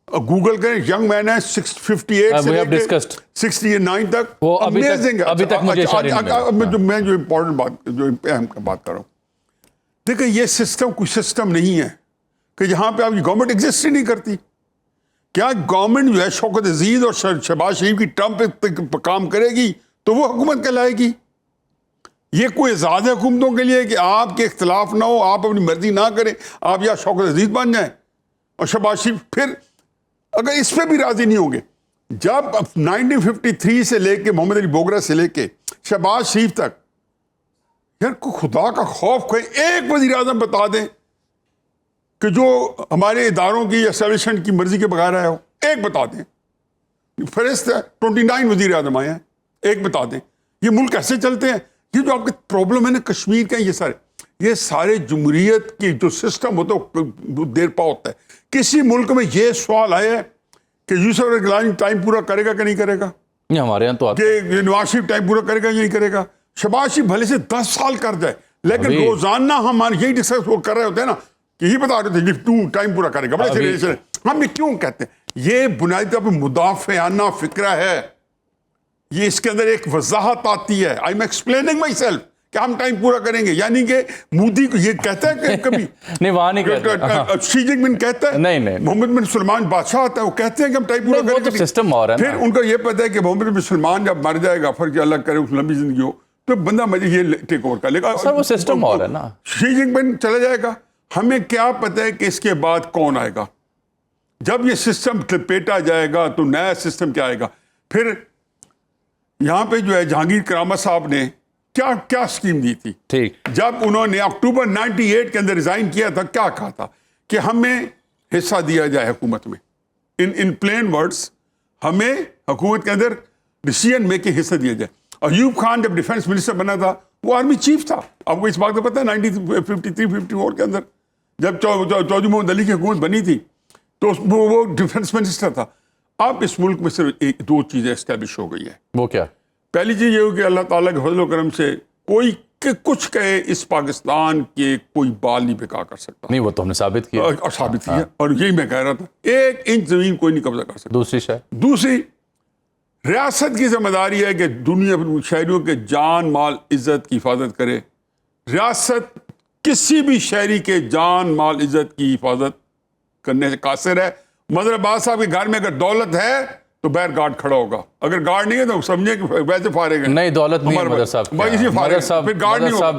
गूगल करें, यंग मैन है 58 से लेकर 69 तक, वो अमेजिंग है। अभी तक मुझे मैं जो इम्पोर्टेंट बात, जो अहम बात कर रहा हूँ, देखिए ये सिस्टम कोई सिस्टम नहीं है कि जहाँ पे आपकी गवर्नमेंट एग्जिस्ट ही नहीं करती। क्या गवर्नमेंट जो है शौकत अजीज और शहबाज शरीफ की टर्म पे काम करेगी तो वो हुकूमत कहलाएगी? ये कोई आज़ाद हुकूमतों के लिए कि आपके इख्तलाफ ना हो, आप अपनी मर्जी ना करें, आप या शौकत अजीज बन जाएं और शहबाज शरीफ फिर अगर इस पर भी राजी नहीं होंगे जब 1953 से लेके मोहम्मद अली बोगरा से लेके शहबाज शरीफ तक, यार को खुदा का खौफ, कोई एक वज़ीर आज़म बता दें कि जो हमारे इदारों की एस्टेब्लिशमेंट की मर्जी के बगैर आया हो, एक बता दें। फहरिस्त है, 29 वज़ीर आज़म आए हैं, एक बता दें। ये मुल्क कैसे चलते हैं? ये जो आपके प्रॉब्लम है ना कश्मीर का, ये सारे जमहूरियत की जो सिस्टम होता है देर पा होता है। किसी मुल्क में ये सवाल आया है कि यूसुफ गिलानी टाइम पूरा करेगा कि नहीं करेगा? नहीं, हमारे यहाँ तो कि नवाज शरीफ टाइम पूरा करेगा या नहीं करेगा? शहबाज शरीफ भले से 10 साल कर जाए, लेकिन रोजाना हम यही डिस्कस कर रहे होते हैं ना कि ये बता रहे थे कि तू टाइम पूरा करेगा। बड़े सीरियस हम ये क्यों कहते हैं? ये बुनियादी तौर पर मुदाफ़ियाना फिक्रा है। ये इसके अंदर एक वजाहत आती है, I am explaining my self, कि हम टाइम पूरा करेंगे। यानी कि मोदी को ये कहता है कि कभी नहीं, वहाँ नहीं कहता। शी जिनपिंग कहता है, नहीं। मोहम्मद बिन सलमान बादशाह आता है, वो कहते हैं कि हम टाइम पूरा करेंगे। तो सिस्टम और है। फिर उनको ये पता है कि मोहम्मद बिन सलमान जब मर जाएगा, फर्क अलग करे, उस लंबी जिंदगी हो, तो बंदा मुझे ये टेक ओवर कर लेगा। सर वो सिस्टम और है ना। शी जिनपिंग चला जाएगा, हमें क्या पता है कि इसके बाद कौन आएगा? जब ये सिस्टम लपेटा जाएगा तो नया सिस्टम क्या आएगा? फिर यहाँ पे जो है जहांगीर करामत साहब ने क्या क्या स्कीम दी थी? ठीक, जब उन्होंने अक्टूबर 98 के अंदर रिजाइन किया था, क्या कहा था कि हमें हिस्सा दिया जाए हुकूमत में। इन प्लेन वर्ड्स, हमें हुकूमत के अंदर डिसीजन मेकिंग हिस्सा दिया जाए। अयूब खान जब डिफेंस मिनिस्टर बना था, वो आर्मी चीफ था। आपको इस बात का पता है? 1953-54 के अंदर जब चौधरी मोहम्मद अली की हुकूमत बनी थी, तो वो डिफेंस मिनिस्टर था। अब इस मुल्क में सिर्फ दो चीज़ें एस्टेब्लिश हो गई है। वो क्या? पहली चीज़ ये हो कि अल्लाह ताला के फजल करम से कोई कुछ कहे, इस पाकिस्तान के कोई बाल नहीं बेकार कर सकता। नहीं, वो तो हमने साबित किया और साबित किया, और यही मैं कह रहा था, 1 इंच जमीन कोई नहीं कब्जा कर सकता। दूसरी रियासत की जिम्मेदारी है कि दुनिया शहरियों के जान माल इज्जत की हिफाजत करे। रियासत किसी भी शहरी के जान माल इज्जत की हिफाजत करने से कासिर है। मदर अब्बास साहब के घर में अगर दौलत है तो बैर गार्ड खड़ा होगा, अगर गार्ड नहीं है तो समझे कि वैसे फारेग है। नहीं, दौलत नहीं है मदर साहब, फिर गार्ड नहीं होगा।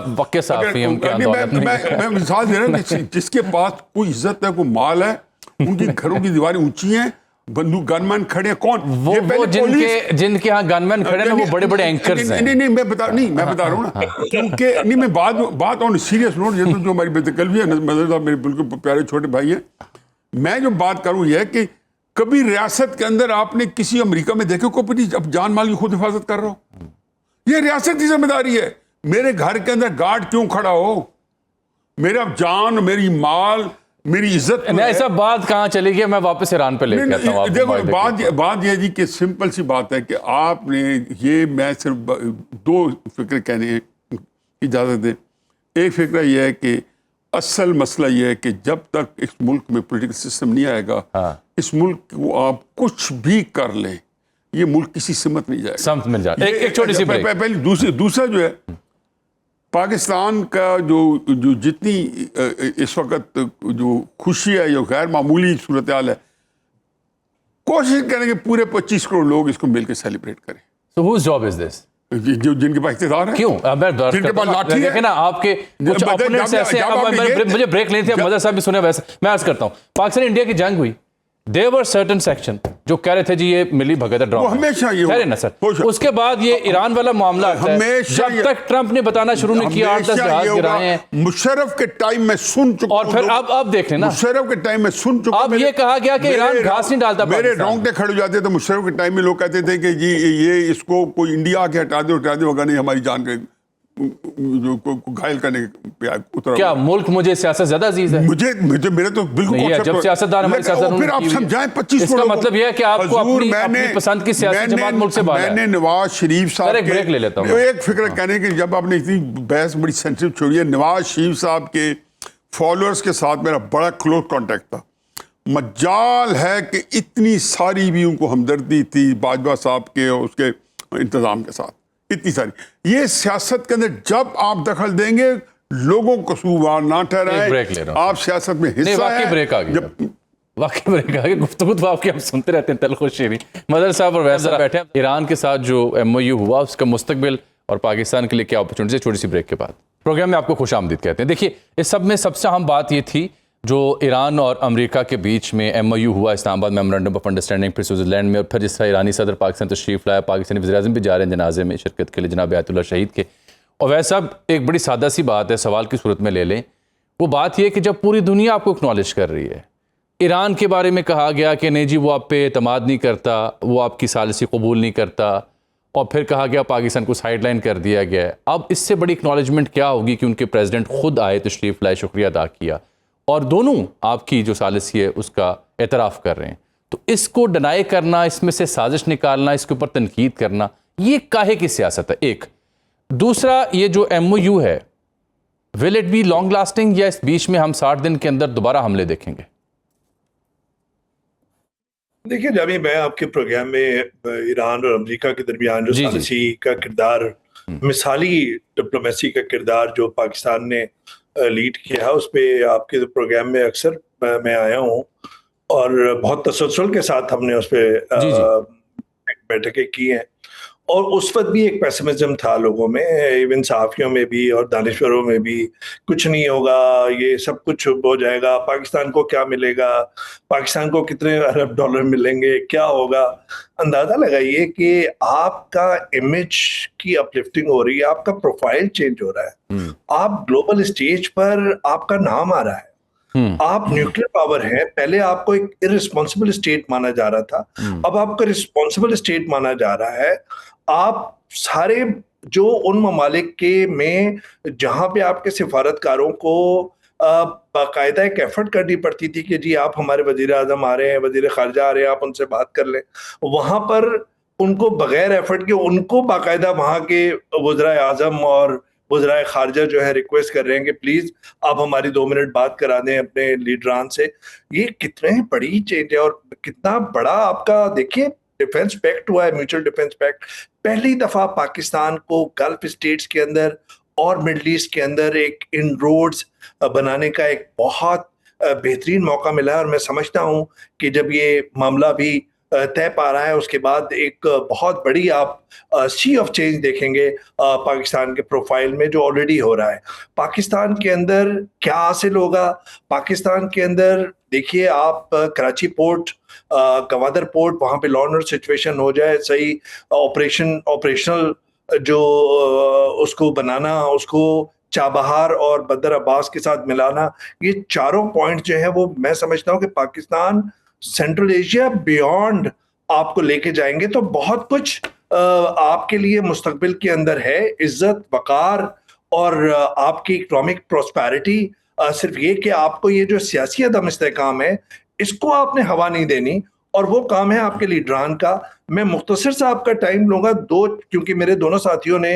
मैं मिसाल दे रहा हूँ, जिसके पास कोई इज्जत है, कोई माल है, उनकी घरों की दीवारें ऊंची हैं, बंदूक गनमैन खड़े हैं। कौन वो जिनके यहाँ गनमैन खड़े हैं, वो बड़े बड़े एंकर्स हैं। नहीं, मैं बता रहा हूँ ना, क्योंकि नहीं, मैं बात ऑन सीरियस नोट, ये तो जो हमारी बेतकल्फी है, मदर साहब मेरे बिल्कुल प्यारे छोटे भाई हैं। मैं जो बात करूँ यह है कि कभी रियासत के अंदर आपने किसी अमेरिका में देखे को अपनी अब जान माल की खुद हिफाजत कर रहा हो? ये रियासत की जिम्मेदारी है। मेरे घर के अंदर गार्ड क्यों खड़ा हो? मेरा जान, मेरी माल, मेरी इज्जत ऐसा बात कहाँ चली गई? मैं वापस ईरान पे लेके आता हूँ। देखो, बात यह जी कि सिंपल सी बात है कि आपने ये, मैं सिर्फ 2 फिक्र कहने की इजाज़त दें। एक फिक्र यह है कि असल मसला यह है कि जब तक इस मुल्क में पॉलिटिकल सिस्टम नहीं आएगा, इस मुल्क को आप कुछ भी कर लें, ये मुल्क किसी सिमत नहीं जाएगा। समत मिल जाए। एक छोटी सी पहले दूसरा जो है, पाकिस्तान का जो जितनी इस वक्त जो खुशी है, जो गैर मामूली सूरत हाल है, कोशिश करें कि पूरे 25 करोड़ लोग इसको मिलकर सेलिब्रेट करें। So whose job is this? जो जिनके पास इख्तियार है। क्यों? जिनके पास लाठी है ना, आपके कुछ ओपोनेंट्स ऐसे हैं। मुझे ब्रेक लेनी थी, मदर साहब भी सुने। वैसे मैं अर्ज करता हूँ, पाकिस्तान इंडिया की जंग हुई, देयर वर सर्टेन सेक्शन जो कह रहे थे जी ये मिली भगत है, ड्रामा। हमेशा ये है ना सर। उसके बाद ये ईरान वाला मामला आता है, जब तक ट्रंप ने बताना शुरू नहीं किया, 8-10 जहाज गिराए हैं। मुशर्रफ के टाइम में सुन चुका, और फिर अब देख लेना, मुशर्रफ के टाइम में सुन चुका। अब ये कहा गया कि ईरान घास नहीं डालता। मेरे रोंगटे खड़े हो जाते थे। मुशर्रफ के टाइम में लोग कहते थे कि जी ये इसको कोई इंडिया आके हटा दे होगा, नहीं हमारी जान के जो घायल करने पे उतरा। क्या मुल्क मुझे सियासत ज्यादा अजीज है? मुझे मेरे तो बिल्कुल नहीं है। जब सियासतदान हमारी सियासत, फिर आप समझाएं 25 इसका मतलब यह है कि आपको अपनी पसंद की सियासी जमात मुल्क से बाहर है। मैंने नवाज शरीफ साहब एक ब्रेक ले लेता हूं। एक फिक्र कहने की, जब आपने इतनी बहस बड़ी सेंसिटिव छोड़ी है, नवाज शरीफ साहब के फॉलोअर्स के साथ मेरा बड़ा क्लोज कॉन्टेक्ट था। मजाल है कि इतनी सारी भी उनको हमदर्दी थी बाजवा साहब के और उसके इंतजाम के साथ, इतनी सारी। ये सियासत के अंदर जब आप दखल देंगे, लोगों को कसूरवार ना ठहराएं। आप सियासत में हिस्सा है। ब्रेक आ गया, वाकई ब्रेक आ गया। गुफ्तगू तो आपकी हम सुनते रहते हैं, तलखो शेरी। मदर साहब और वैसा बैठे हैं। ईरान के साथ जो MOU हुआ, उसका मुस्तकबिल और पाकिस्तान के लिए क्या अपॉर्चुनिटी है, छोटी सी ब्रेक के बाद प्रोग्राम में आपको खुश आमदीद कहते हैं। देखिए, इस सब में सबसे अहम बात ये थी, जो ईरान और अमेरिका के बीच में MOU हुआ, इस्लामाबाद मेमोरेंडम ऑफ अंडरस्टैंडिंग, फिर स्विट्ज़रलैंड में, और फिर जिस तरह ईरानी सदर पाकिस्तान तशरीफ़ लाया, पाकिस्तानी वज़ीर-ए-आज़म भी जा रहे हैं जनाजे में शिरकत के लिए जनाब आयतुल्लाह शहीद के। और वैसा एक बड़ी सादा सी बात है, सवाल की सूरत में ले लें, वो बात यह कि जब पूरी दुनिया आपको एक्नॉलेज कर रही है, ईरान के बारे में कहा गया कि नहीं जी वो आप पे एतमाद नहीं करता, वो आपकी सालिसी कबूल नहीं करता, और फिर कहा गया पाकिस्तान को साइडलाइन कर दिया गया है। अब इससे बड़ी एक्नॉलेजमेंट क्या होगी कि उनके प्रेसिडेंट खुद आए, तशरीफ़ लाए, शुक्रिया अदा किया, और दोनों आपकी जो सालिसी है उसका एतराफ़ कर रहे हैं। तो इसको डिनाई करना, इसमें से साजिश निकालना, इसके ऊपर तनकीद करना, ये काहे की सियासत है? एक दूसरा, ये जो MOU है, will it be long lasting, या इस बीच में हम 60 दिन के अंदर दोबारा हमले देखेंगे? देखिए जामी, मैं आपके प्रोग्राम में ईरान और अमेरिका के दरमियान जो सालिसी का किरदार, मिसाली डिप्लोमेसी का किरदार जो पाकिस्तान ने लीड किया, उस पर आपके प्रोग्राम में अक्सर मैं आया हूँ और बहुत तसल्सल के साथ हमने उस पर बैठकें की हैं। और उस वक्त भी एक पेसिमिज्म था लोगों में, इवन सहाफ़ियों में भी और दानिश्वरों में भी, कुछ नहीं होगा, ये सब कुछ हो जाएगा, पाकिस्तान को क्या मिलेगा, पाकिस्तान को कितने अरब डॉलर मिलेंगे, क्या होगा। अंदाज़ा लगाइए कि आपका इमेज की अपलिफ्टिंग हो रही है, आपका प्रोफाइल चेंज हो रहा है, आप ग्लोबल स्टेज पर आपका नाम आ रहा है, आप न्यूक्लियर पावर है। पहले आपको एक इररिस्पॉन्सिबल स्टेट माना जा रहा था, अब आपको रिस्पॉन्सिबल स्टेट माना जा रहा है। आप सारे जो उन ममालिक के में जहां पे आपके सिफारतकारों को बाकायदा एक एफर्ट करनी पड़ती थी कि जी आप हमारे वजीर आजम आ रहे हैं, वजीर खारजा आ रहे हैं, आप उनसे बात कर लें, वहां पर उनको बगैर एफर्ट के उनको बाकायदा वहां के वज़ीर आजम और वज़ीर खारजा जो है रिक्वेस्ट कर रहे हैं कि प्लीज आप हमारी 2 मिनट बात करा दें अपने लीडरान से। ये कितने बड़ी चेंज है और कितना बड़ा आपका देखिए डिफेंस पैक्ट हुआ है, म्यूचुअल डिफेंस पैक्ट। पहली दफा पाकिस्तान को गल्फ स्टेट्स के अंदर और मिडल ईस्ट के अंदर एक इनरोड्स बनाने का एक बहुत बेहतरीन मौका मिला है। और मैं समझता हूं कि जब ये मामला भी तय पा रहा है, उसके बाद एक बहुत बड़ी आप सी ऑफ चेंज देखेंगे पाकिस्तान के प्रोफाइल में, जो ऑलरेडी हो रहा है। पाकिस्तान के अंदर क्या हासिल होगा? पाकिस्तान के अंदर देखिए आप कराची पोर्ट, गवादर पोर्ट, वहां पे लॉ एंड ऑर्डर सिचुएशन हो जाए सही, ऑपरेशनल जो उसको बनाना, उसको चाबहार और बदर अब्बास के साथ मिलाना, ये चारों पॉइंट जो है वो मैं समझता हूँ कि पाकिस्तान सेंट्रल एशिया बियॉन्ड आपको लेके जाएंगे। तो बहुत कुछ आपके लिए मुस्तकबिल के अंदर है, इज्जत, वकार और आपकी इकोनॉमिक प्रोस्पेरिटी। सिर्फ ये कि आपको ये जो सियासी अदम इस्तेहकाम है इसको आपने हवा नहीं देनी, और वो काम है आपके लीडरान का। मैं मुख्तसर सा आपका टाइम लूंगा क्योंकि मेरे दोनों साथियों ने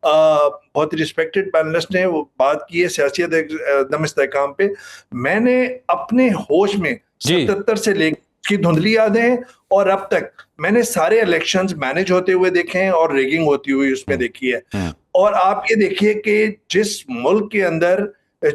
बहुत रिस्पेक्टेड पैनलिस्ट ने वो बात की है सियासी अदम इस्तेहकाम पे। मैंने अपने होश में 77 से लेकर की धुंधली यादें और अब तक मैंने सारे इलेक्शंस मैनेज होते हुए देखे हैं और रेगिंग होती हुई उसमें देखी है। और आप ये देखिए कि जिस मुल्क के अंदर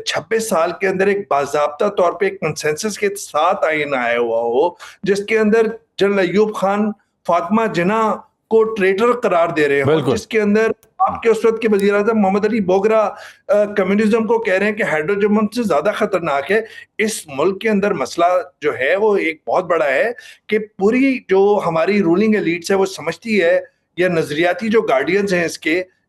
26 साल के अंदर एक बाज़ाब्ता तौर पे एक कंसेंसस के साथ आइन आया हुआ हो, जिसके अंदर जनरल अयूब खान फातिमा जिन्ना को ट्रेटर करार दे रहे हैं, जिसके अंदर आपके उस वक्त के वजीर आज़म मोहम्मद अली बोगरा कम्युनिज्म को कह रहे हैं कि हाइड्रोजन से ज्यादा खतरनाक है। इस मुल्क के अंदर मसला जो है वो एक बहुत बड़ा है कि पूरी जो हमारी रूलिंग एलीट्स है वो समझती है, या नजरियाती जो गार्डियंस हैं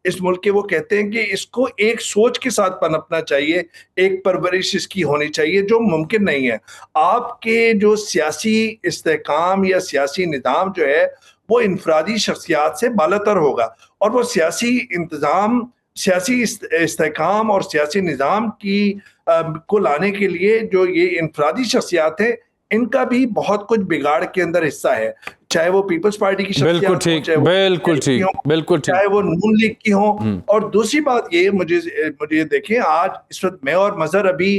इस मुल्क के, वो कहते हैं कि इसको एक सोच के साथ पनपना चाहिए, एक परवरिश इसकी होनी चाहिए, जो मुमकिन नहीं है। आपके जो सियासी इस्तेहकाम या सियासी निज़ाम जो है वो इनफरादी शख्सियात से बालातर होगा, और वो सियासी इंतज़ाम, सियासी इस्तेहकाम और सियासी निज़ाम की को लाने के लिए जो ये इनफरादी शख्सियात हैं, इनका भी बहुत कुछ बिगाड़ के अंदर हिस्सा है, चाहे वो पीपल्स पार्टी की शख्सियत हो, चाहे वो नून लीग की हो। और दूसरी बात ये मुझे देखें, आज इस वक्त मैं और मजहर अभी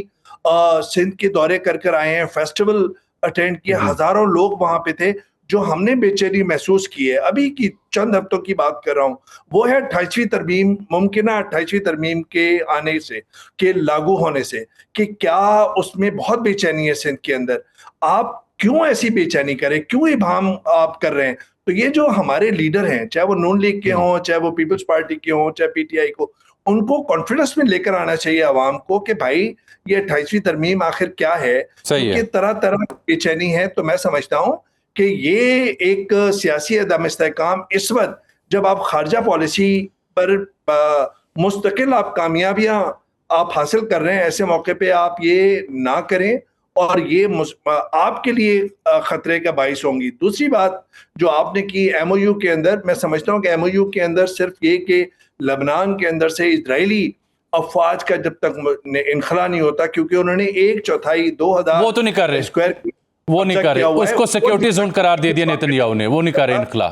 सिंध के दौरे कर आए हैं, फेस्टिवल अटेंड किया, हजारों लोग वहां पे थे। जो हमने बेचैनी महसूस की है, अभी की चंद हफ्तों की बात कर रहा हूं, वो है 28वीं तरमीम, मुमकिना 28वीं तरमीम के आने से, के लागू होने से, कि क्या उसमें बहुत बेचैनी है सिंध के अंदर। आप क्यों ऐसी बेचैनी करें, क्यों इबाहम आप कर रहे हैं? तो ये जो हमारे लीडर हैं, चाहे वो नून लीग के हों, चाहे वो पीपल्स पार्टी के हों, चाहे पीटीआई को, उनको कॉन्फिडेंस में लेकर आना चाहिए आवाम को कि भाई ये 28वीं तरमीम आखिर क्या है। सही है। क्योंकि तरह तरह की बेचैनी है। तो मैं समझता हूँ कि ये एक सियासी अदम इस्तेहकाम इस वक्त जब आप खारजा पॉलिसी पर मुस्तकिल आप कामयाबियां आप हासिल कर रहे हैं, ऐसे मौके पे आप ये ना करें और ये आपके लिए खतरे का बाइस होंगी। दूसरी बात जो आपने की एमओयू के अंदर, मैं समझता हूँ कि एमओयू के अंदर सिर्फ ये कि लबनान के अंदर से इजरायली अफवाज का जब तक इनखला नहीं होता, क्योंकि उन्होंने 1/4 2000 वो तो नहीं कर रहे, स्क्वायर वो नहीं कर रहे, उसको सिक्योरिटी जोन करार दे दिया नेतन्याहू ने, वो नहीं कर रहे इनखला।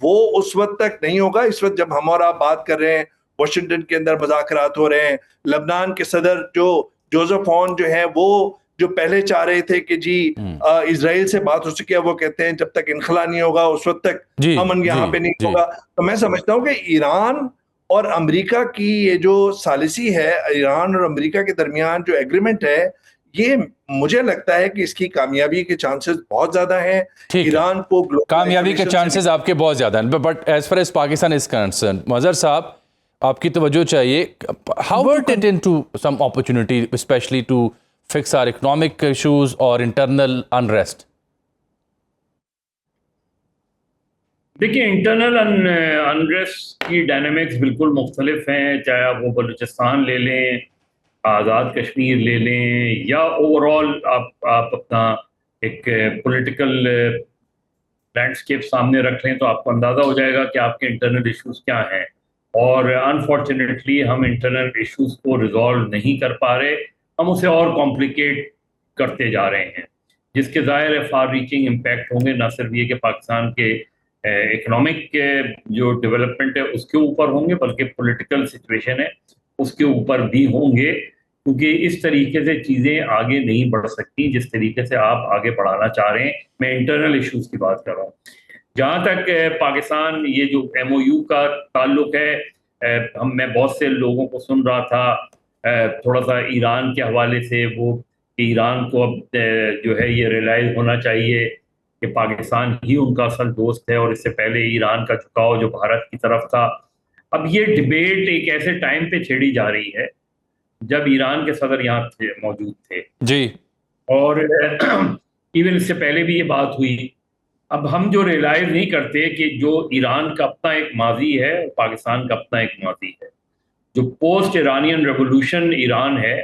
वो उस वक्त तक नहीं होगा। इस वक्त जब हम और आप बात कर रहे हैं, वाशिंगटन के अंदर मुज़ाकरात हो रहे हैं, लबनान के सदर जो जोसेफ ऑन जो है, वो जो पहले चाह रहे थे कि जी इजराइल से बात हो सके, वो कहते हैं जब तक इनखला नहीं होगा उस वक्त तक अमन यहाँ पे नहीं होगा। तो मैं समझता हूँ कि ईरान और अमेरिका की ये जो सालिसी है, ईरान और अमेरिका के दरमियान जो एग्रीमेंट है, ये मुझे लगता है कि इसकी कामयाबी के चांसेस बहुत ज्यादा हैं। ईरान को कामयाबी के चांसेस आपके बहुत ज्यादा हैं, but as far as Pakistan is concern, Mazhar साहब आपकी तवज्जो चाहिए, how vert it into some opportunity specially to fix our economic issues और इंटरनल अनरेस्ट? देखिए, इंटरनल अनरेस्ट की डायनामिक्स बिल्कुल मुख्तलिफ हैं, चाहे आप वो बलूचिस्तान ले लें, आज़ाद कश्मीर ले लें, या ओवरऑल आप अपना एक पॉलिटिकल लैंडस्केप सामने रख लें, तो आपको अंदाज़ा हो जाएगा कि आपके इंटरनल इश्यूज क्या हैं। और अनफॉर्चुनेटली हम इंटरनल इश्यूज को रिजॉल्व नहीं कर पा रहे, हम उसे और कॉम्प्लिकेट करते जा रहे हैं, जिसके ज़ाहिर है फार रीचिंग इम्पैक्ट होंगे, ना सिर्फ ये कि पाकिस्तान के इकोनॉमिक जो डेवलपमेंट है उसके ऊपर होंगे, बल्कि पॉलिटिकल सिचुएशन है उसके ऊपर भी होंगे, क्योंकि इस तरीके से चीज़ें आगे नहीं बढ़ सकती जिस तरीके से आप आगे बढ़ाना चाह रहे हैं। मैं इंटरनल इश्यूज की बात कर रहा हूँ। जहाँ तक पाकिस्तान ये जो एमओयू का ताल्लुक है, मैं बहुत से लोगों को सुन रहा था थोड़ा सा ईरान के हवाले से, वो कि ईरान को अब जो है ये रियलाइज़ होना चाहिए कि पाकिस्तान ही उनका असल दोस्त है, और इससे पहले ईरान का झुकाव जो भारत की तरफ था। अब ये डिबेट एक ऐसे टाइम पे छेड़ी जा रही है जब ईरान के सदर यहाँ मौजूद थे जी, और इवन इससे पहले भी ये बात हुई। अब हम जो रियलाइज नहीं करते कि जो ईरान का अपना एक माजी है, पाकिस्तान का अपना एक माजी है। जो पोस्ट ईरानियन रेवोल्यूशन ईरान है,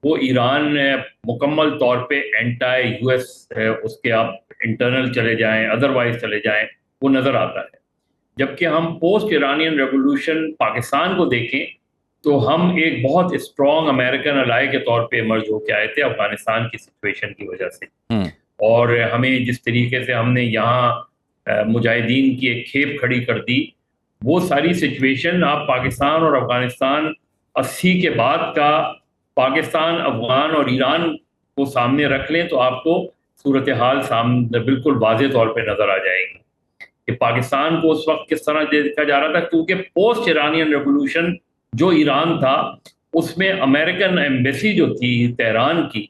वो ईरान मुकम्मल तौर पे एंटी यूएस है, उसके आप इंटरनल चले जाएं, अदरवाइज चले जाएं, वो नज़र आता है। जबकि हम पोस्ट ईरानियन रेवोल्यूशन पाकिस्तान को देखें तो हम एक बहुत स्ट्रॉन्ग अमेरिकन अलाय के तौर पे इमर्ज होकर आए थे अफगानिस्तान की सिचुएशन की वजह से। और हमें जिस तरीके से हमने यहाँ मुजाहिदीन की एक खेप खड़ी कर दी, वो सारी सिचुएशन आप पाकिस्तान और अफगानिस्तान 80 के बाद का पाकिस्तान, अफगान और ईरान को सामने रख लें तो आपको सूरत हाल सामने बिल्कुल वाज़ेह तौर पे नज़र आ जाएगी कि पाकिस्तान को उस वक्त किस तरह देखा जा रहा था, क्योंकि पोस्ट ईरानियन रेवोल्यूशन जो ईरान था उसमें अमेरिकन एम्बेसी जो थी तेहरान की,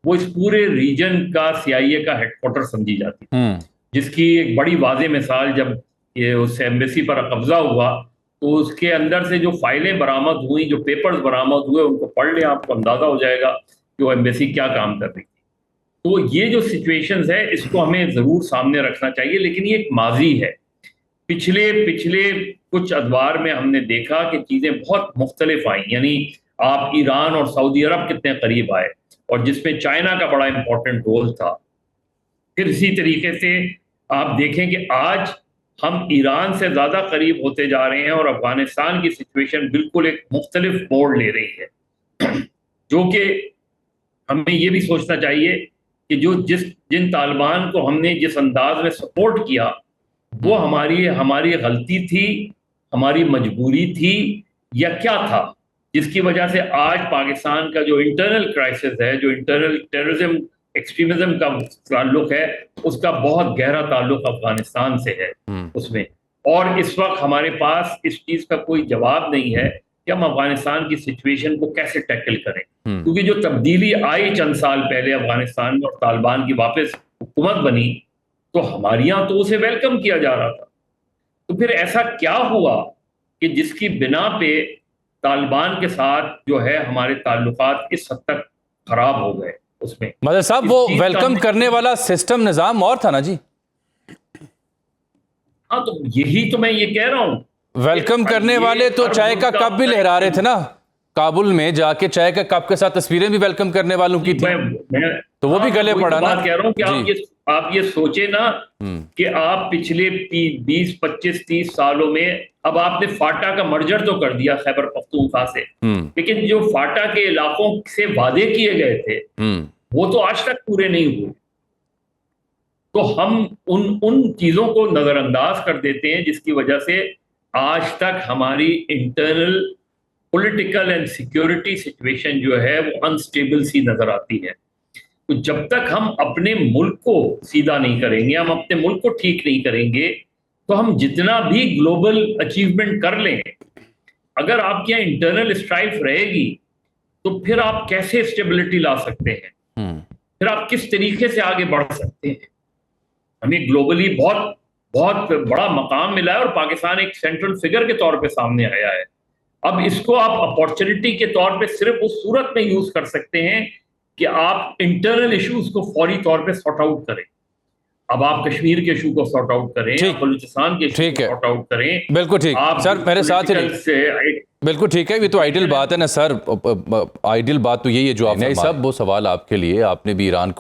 वो इस पूरे रीजन का CIA का हेडक्वार्टर समझी जाती थी, जिसकी एक बड़ी वाज़ेह मिसाल जब ये उस एम्बेसी पर कब्जा हुआ तो उसके अंदर से जो फाइलें बरामद हुई, जो पेपर्स बरामद हुए, उनको पढ़ लें, आपको अंदाज़ा हो जाएगा कि वो एम्बेसी क्या काम कर रही थी। तो ये जो सिचुएशंस है इसको हमें ज़रूर सामने रखना चाहिए, लेकिन ये एक माजी है। पिछले कुछ अदवार में हमने देखा कि चीज़ें बहुत मुख्तलिफ आई, यानी आप ईरान और सऊदी अरब कितने करीब आए, और जिसमें चाइना का बड़ा इंपॉर्टेंट रोल था। फिर इसी तरीके से आप देखें कि आज हम ईरान से ज़्यादा करीब होते जा रहे हैं और अफगानिस्तान की सिचुएशन बिल्कुल एक मुख्तलिफ मोड़ ले रही है, जो कि हमें ये भी सोचना चाहिए कि जिन तालिबान को हमने जिस अंदाज में सपोर्ट किया, वो हमारी गलती थी, हमारी मजबूरी थी, या क्या था जिसकी वजह से आज पाकिस्तान का जो इंटरनल क्राइसिस है, जो इंटरनल टेररिज्म एक्सट्रीमिज्म का ताल्लुक है, उसका बहुत गहरा ताल्लुक अफगानिस्तान से है उसमें। और इस वक्त हमारे पास इस चीज़ का कोई जवाब नहीं है कि हम अफगानिस्तान की सिचुएशन को कैसे टैकल करें। क्योंकि जो तब्दीली आई चंद साल पहले अफगानिस्तान में और तालिबान की वापस हुकूमत बनी, तो हमारे यहाँ तो उसे वेलकम किया जा रहा था। तो फिर ऐसा क्या हुआ कि जिसकी बिना पे तालिबान के साथ जो है हमारे ताल्लुकात इस हद तक खराब हो गए? उसमें मदर साहब, वो वेलकम करने वाला सिस्टम निजाम और था ना जी। हाँ, तो यही तो मैं ये कह रहा हूं, वेलकम करने वाले तो चाय का कप भी लहरा रहे थे ना, काबुल में जाके चाय का कप के साथ तस्वीरें भी वेलकम करने वालों की थी, तो वो भी गले पड़ा ना। बात कह रहा हूं कि आप ये सोचे ना कि आप पिछले 20, 25, 30 सालों में, अब आपने फाटा का मर्जर तो कर दिया खैबर पख्तूनख्वा से, लेकिन जो फाटा के इलाकों से वादे किए गए थे वो तो आज तक पूरे नहीं हुए। तो हम उन चीजों को नजरअंदाज कर देते हैं जिसकी वजह से आज तक हमारी internal political and security situation जो है वो अनस्टेबल सी नजर आती है। तो जब तक हम अपने मुल्क को सीधा नहीं करेंगे, हम अपने मुल्क को ठीक नहीं करेंगे, तो हम जितना भी ग्लोबल अचीवमेंट कर लें, अगर आपके यहाँ इंटरनल स्ट्राइफ रहेगी तो फिर आप कैसे स्टेबिलिटी ला सकते हैं? फिर आप किस तरीके से आगे बढ़ सकते हैं? हमें ग्लोबली बहुत बहुत बड़ा मकाम मिला है और पाकिस्तान एक सेंट्रल फिगर के तौर पे सामने आया है। अब इसको आप अपॉर्चुनिटी के तौर पे सिर्फ उस सूरत में यूज कर सकते हैं कि आप इंटरनल इश्यूज को फौरी तौर पे सॉर्ट आउट करें। अब आप कश्मीर के इशू को सॉर्ट आउट करें, आप बलूचिस्तान के इशू को सॉर्ट आउट करें। बिल्कुल ठीक सर, मेरे साथ ही बिल्कुल ठीक है। ये तो आइडियल बात है ना सर, आइडियल बात तो यही है जो आपने सब। वो सवाल आपके लिए, आपने भी ईरान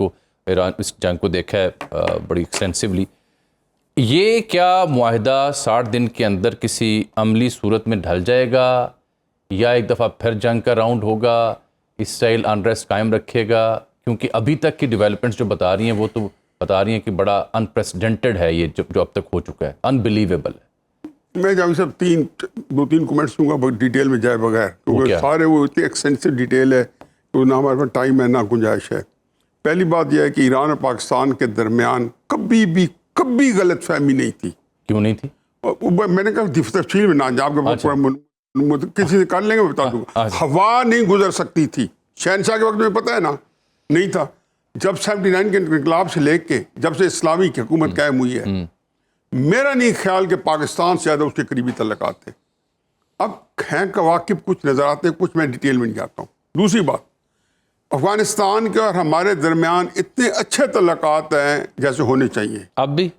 इस जंग को देखा है बड़ी एक्सटेंसिवली। ये क्या मुआहिदा 60 दिन के अंदर किसी अमली सूरत में ढल जाएगा या एक दफ़ा फिर जंग का राउंड होगा, इसराइल अनरेस्ट कायम रखेगा? क्योंकि अभी तक की डेवलपमेंट्स जो बता रही हैं वो तो बता रही हैं कि बड़ा अनप्रेसिडेंटेड है ये जो अब तक हो चुका है, अनबिलीवेबल है। मैं जावेद साहब 2-3 कमेंट्स दूंगा बहुत डिटेल में जाए बगैर, क्योंकि सारे वो इतनी एक्सटेंसिव डिटेल है तो ना हमारे पास टाइम है ना गुंजाइश है। पहली बात यह है कि ईरान और पाकिस्तान के दरमियान कभी गलत फहमी नहीं थी। क्यों नहीं थी? मैंने कहा तफसील में ना जाए, किसी से कर लेंगे, बता दूंगा। हवा नहीं गुजर सकती थी शहनशाह के वक्त में, पता है ना, नहीं था। जब 79 के इनकलाब से लेके जब से इस्लामी की हुकूमत कायम हुई है, मेरा नहीं ख्याल कि पाकिस्तान से ज़्यादा उसके करीबी तल्लुकात थे। अब हैं कवाकिब कुछ नज़र आते हैं, कुछ मैं डिटेल में नहीं जाता हूँ। दूसरी बात, अफगानिस्तान के और हमारे दरमियान इतने अच्छे तल्लुकात हैं जैसे होने चाहिए। अब भी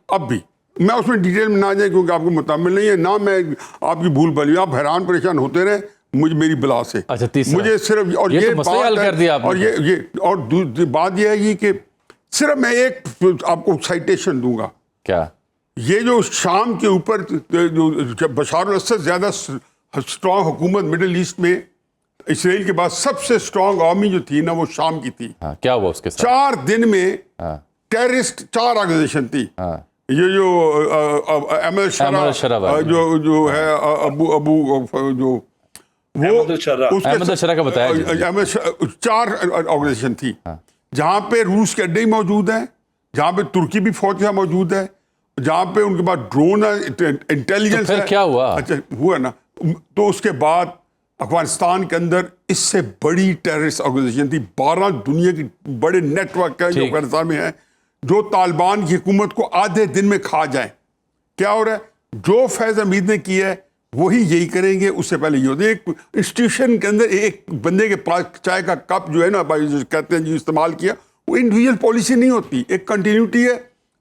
मैं उसमें डिटेल में ना जाए क्योंकि आपको मुताबिल नहीं है ना, मैं आपकी भूल भली, आप हैरान परेशान होते रहे मेरी बला से। अच्छा, मुझे सिर्फ और ये तो बात कर दिया आपने। और ये और बात यह है कि सिर्फ मैं एक आपको साइटेशन दूंगा। क्या? ये जो शाम के ऊपर जो बशार अल-असद ज्यादा स्ट्रॉन्ग हुकूमत मिडिल ईस्ट में, इसराइल के बाद सबसे स्ट्रॉन्ग आर्मी जो थी ना वो शाम की थी। क्या हुआ उसके साथ? 4 दिन में टेररिस्ट 4 ऑर्गेनाइजेशन थी। ये जो अहमद शरा जो है अहमद शरा का बताया, 4 ऑर्गेनाइजेशन थी जहां पे रूस के अड्डे मौजूद है, जहां पे तुर्की भी फौज मौजूद है, जहां पे उनके पास ड्रोन है, इंटेलिजेंस है। क्या हुआ? अच्छा हुआ ना, तो उसके बाद अफगानिस्तान के अंदर इससे बड़ी टेररिस्ट ऑर्गेनाइजेशन थी, 12 दुनिया की बड़े नेटवर्क है जो अफगानिस्तान में है, जो तालिबान की हुकूमत को आधे दिन में खा जाए। क्या हो रहा है? जो फैज़ हमीद ने किया है वही यही करेंगे। उससे पहले ये होता है, एक इंस्टीट्यूशन के अंदर एक बंदे के पास चाय का कप जो है ना जो कहते हैं जो इस्तेमाल किया, वो इंडिविजुअल पॉलिसी नहीं होती, एक कंटिन्यूटी है।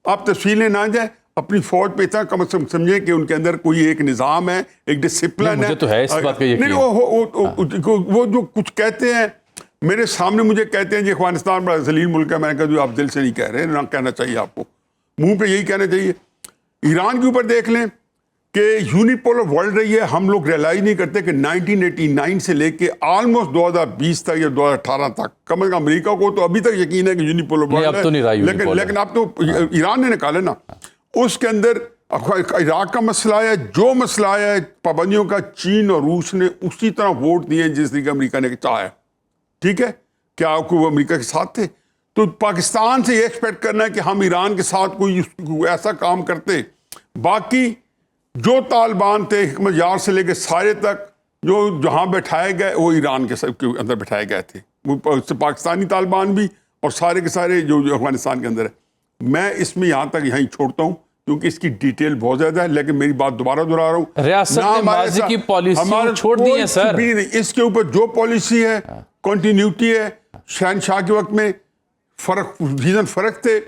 आप तफसीलें ना जाए, अपनी फौज पे इतना कम से कम समझे कि उनके अंदर कोई एक निज़ाम है, एक डिसिप्लिन है। तो है इस बात का यकीन। वो जो कुछ कहते हैं मेरे सामने, मुझे कहते हैं कि अफगानिस्तान बड़ा जलील मुल्क है। मैंने कहा जो आप दिल से नहीं कह रहे, ना कहना चाहिए आपको, मुंह पे यही कहना चाहिए। ईरान के ऊपर देख लें कि यूनिपोलर वर्ल्ड रही है, हम लोग रियलाइज नहीं करते कि 1989 से लेके ऑलमोस्ट 2020 तक या 2018 तक, कम से कम अमेरिका को तो अभी तक यकीन है कि यूनिपोलर वर्ल्ड है, लेकिन अब तो ईरान ने निकाले ना, उसके अंदर इराक का मसला है, जो मसला है पाबंदियों का, चीन और रूस ने उसी तरह वोट दिए जिस तरीके अमेरिका ने चाहा। ठीक है, क्या आपको वो अमेरिका के साथ थे? तो पाकिस्तान से ये एक्सपेक्ट करना है कि हम ईरान के साथ कोई ऐसा काम करते। बाकी जो तालिबान थे हिकमत यार से लेकर सारे तक, जो जहां बैठाए गए वो ईरान के अंदर बैठाए गए थे। पाकिस्तानी तालिबान भी और सारे के सारे जो अफगानिस्तान के अंदर है। मैं इसमें यहाँ तक यहीं छोड़ता हूँ क्योंकि इसकी डिटेल बहुत ज्यादा है, लेकिन मेरी बात दोबारा दोहरा रहा हूँ, रियासत ने माजी की पॉलिसी छोड़ दी है सर। इसके ऊपर जो पॉलिसी है, कंटिन्यूटी है। शहनशाह के वक्त में फर्क थे।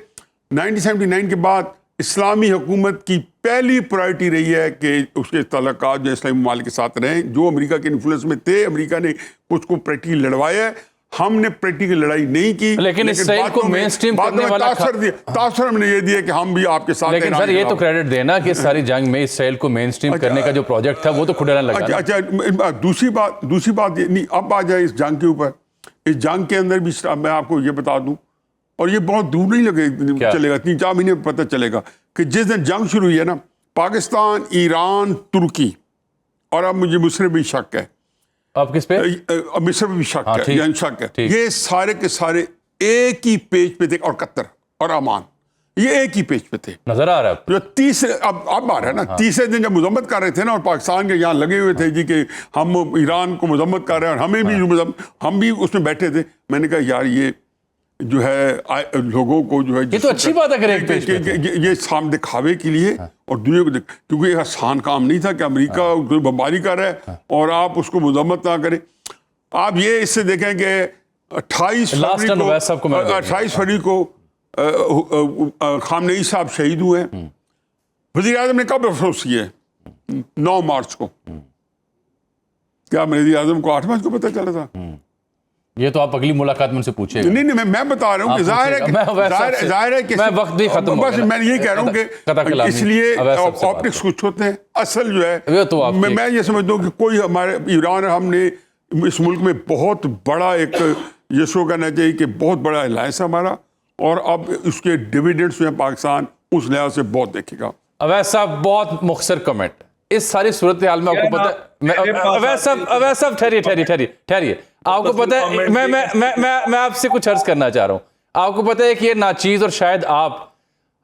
1979 के बाद इस्लामी हुकूमत की पहली प्रायोरिटी रही है कि उसके तल्लुकात जो इस्लामी ममालिक के साथ रहें, जो अमेरिका के इन्फ्लुएंस में थे। अमेरिका ने कुछ को प्रैक्टिकली लड़वाया है, हमने प्रैक्टिकल लड़ाई नहीं की, लेकिन इसराइल को मेन स्ट्रीम करने वाला तासर हमने ये दिया कि हम भी आपके साथ। लेकिन सर ये तो क्रेडिट देना कि सारी जंग में इसराइल को मेन स्ट्रीम करने का जो प्रोजेक्ट था वो तो खुडेरा लगा। अच्छा, दूसरी बात नहीं, अब आ जाए इस जंग के ऊपर। इस जंग के अंदर भी मैं आपको ये बता दूं, और ये बहुत दूर नहीं चलेगा, 3-4 महीने में पता चलेगा कि जिस दिन जंग शुरू हुई है ना, पाकिस्तान, ईरान, तुर्की, और अब मुझे मिस्र भी शक है, अब किस पे? मिस्र भी शक है, यानी शक है, ठीक। ये सारे के सारे एक ही पेज पे थे, और कतर और अमान ये एक ही पेज पे थे। नजर आ रहा है जो तीसरे अब आ रहा है ना, तीसरे दिन जब मजम्मत कर रहे थे ना, और पाकिस्तान के यहाँ लगे हुए थे जी कि हम ईरान को मजम्मत कर रहे हैं, और हमें भी हम भी उसमें बैठे थे। मैंने कहा यार ये जो है लोगों को जो है, ये तो अच्छी बात है कि ये साम दिखावे के लिए और दुनिया को क्योंकि एक आसान काम नहीं था कि अमेरिका बमबारी कर रहा है और आप उसको मजम्मत ना करें। आप ये इससे देखें कि 28 फरवरी को खामनेई साहब शहीद हुए। वज़ीर आज़म ने कब अफसोस किए? 9 मार्च को। क्या वज़ीर आज़म को 8 मार्च को पता चला था? ये तो आप अगली मुलाकात में उनसे पूछेंगे। नहीं, मैं बता रहा हूँ कि जाहिर है कि मैं वक्त भी खत्म हो गया। मैं ये कह रहा हूँ कि इसलिए ऑप्टिक्स कुछ होते हैं, असल जो है तो मैं ये समझता हूँ कि कोई हमारे ईरान, हमने इस मुल्क में बहुत बड़ा एक ये शो कहना चाहिए कि बहुत बड़ा अलायंस है हमारा, और अब उसके डिविडेंड्स जो है पाकिस्तान उस लिहाज से बहुत देखेगा। अवैध साहब बहुत मुख्तसर कमेंट, इस सारी सूरत हाल में आपको पता है, अवैध साहब ठहरिए, आपको पता है मैं आपसे कुछ अर्ज करना चाह रहा हूँ। आपको पता है कि ये नाचीज और शायद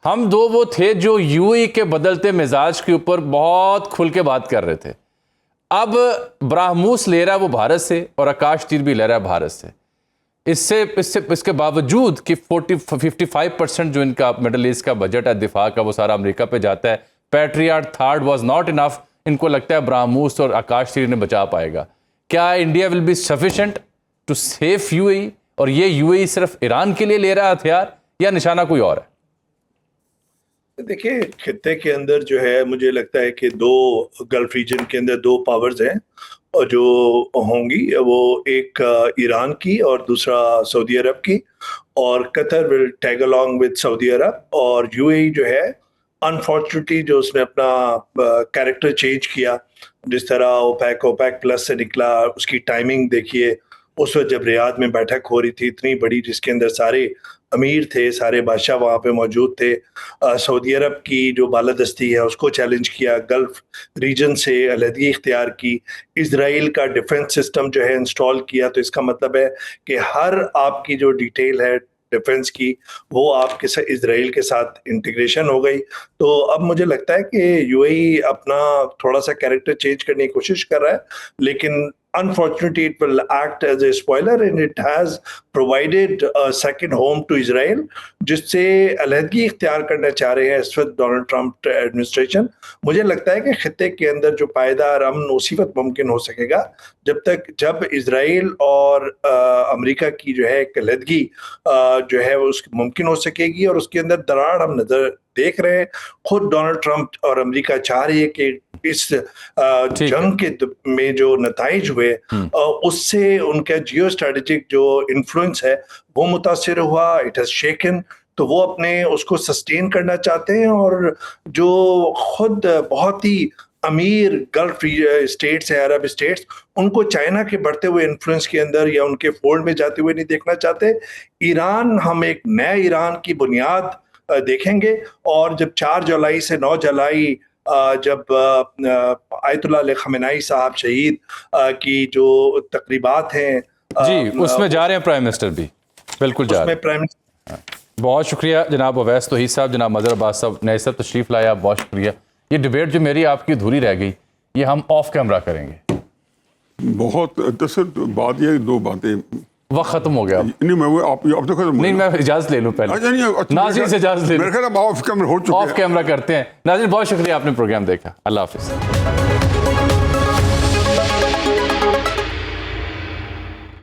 हम दो वो थे जो यूएई के बदलते मिजाज के ऊपर बहुत खुल के बात कर रहे थे। अब ब्राह्मूस ले रहा है वो भारत से, और आकाश तीर भी ले रहा है भारत से। इसके बावजूद कि 55% जो इनका मिडल ईस्ट का बजट है दिफा का, वो सारा अमेरिका पे जाता है। Patriot third was not enough, इनको लगता है ब्राह्मूस और आकाश तीर ने बचा पाएगा। क्या India will be sufficient to safe UAE, और ये यूएई सिर्फ ईरान के लिए ले रहा है हथियार, या निशाना कोई और है? देखिए, खित्ते के अंदर जो है मुझे लगता है कि 2 गल्फ रीजन के अंदर 2 पावर्स हैं, और जो होंगी वो एक ईरान की और दूसरा सऊदी अरब की, और Qatar will tag along with Saudi Arab. और यूएई जो है अनफॉर्चुनेटली जो उसने अपना कैरेक्टर चेंज किया, जिस तरह ओपेक प्लस से निकला, उसकी टाइमिंग देखिए। उस वक्त जब रियाद में बैठक हो रही थी इतनी बड़ी, जिसके अंदर सारे अमीर थे, सारे बादशाह वहाँ पे मौजूद थे, सऊदी अरब की जो बालादस्ती है उसको चैलेंज किया, गल्फ रीजन से अलहदगी इख्तियार की, इजराइल का डिफेंस सिस्टम जो है इंस्टॉल किया। तो इसका मतलब है कि हर आपकी जो डिटेल है डिफेंस की वो आपके साथ इजराइल के साथ इंटीग्रेशन हो गई। तो अब मुझे लगता है कि यूएई अपना थोड़ा सा कैरेक्टर चेंज करने की कोशिश कर रहा है, लेकिन unfortunately it will act as a spoiler and it has provided a second home to Israel, जिससे अलहदगी इख्तियार करना चाह रहे हैं इस वक्त डोनाल्ड ट्रंप एडमिनिस्ट्रेशन। मुझे लगता है कि खित्ते के अंदर जो पायदार अमन उसी वक्त मुमकिन हो सकेगा जब इजराइल और अमेरिका की जो है अलहदगी जो है वो उसकी मुमकिन हो सकेगी, और उसके अंदर दरार हम नजर देख रहे हैं। खुद डोनाल्ड ट्रंप और अमेरिका चाह रही है कि इस जंग के में जो नताइज हुए उससे उनका जियो स्ट्रेटेजिक जो इन्फ्लुएंस है वो मुतासिर हुआ, इट हैज शेकन। तो वो अपने उसको सस्टेन करना चाहते हैं, और जो खुद बहुत ही अमीर गल्फ स्टेट्स है, अरब स्टेट्स, उनको चाइना के बढ़ते हुए इन्फ्लुएंस के अंदर या उनके फोल्ड में जाते हुए नहीं देखना चाहते। ईरान, हम एक नए ईरान की बुनियाद देखेंगे, और जब 4 जुलाई से 9 जुलाई जब आयतुल्लाह अली खमेनाई साहब शहीद की जो तकरीबात हैं जी, उसमें जा रहे हैं प्राइम मिनिस्टर भी, बिल्कुल जा रहे हैं प्राइम मिनिस्टर। बहुत शुक्रिया जनाब अवैस तौहीद साहब, जनाब मजहर अब्बास साहब, नए सब तशरीफ़ लाया, बहुत शुक्रिया। ये डिबेट जो मेरी आपकी अधूरी रह गई, ये हम ऑफ कैमरा करेंगे। बहुत दरअसल बात ये 2 बातें, वक्त खत्म हो गया अब। नहीं मैं वो आप अब तो खत्म हो नहीं, गया। मैं इजाजत ले लूं अच्छा पहले, नहीं अच्छा, नाज़रीन से इजाजत ले मेरे लूं। ख्याल अब ऑफ कैमरा हो चुके ऑफ हैं। कैमरा करते हैं। नाज़रीन बहुत शुक्रिया, आपने प्रोग्राम देखा। अल्लाह हाफिज़।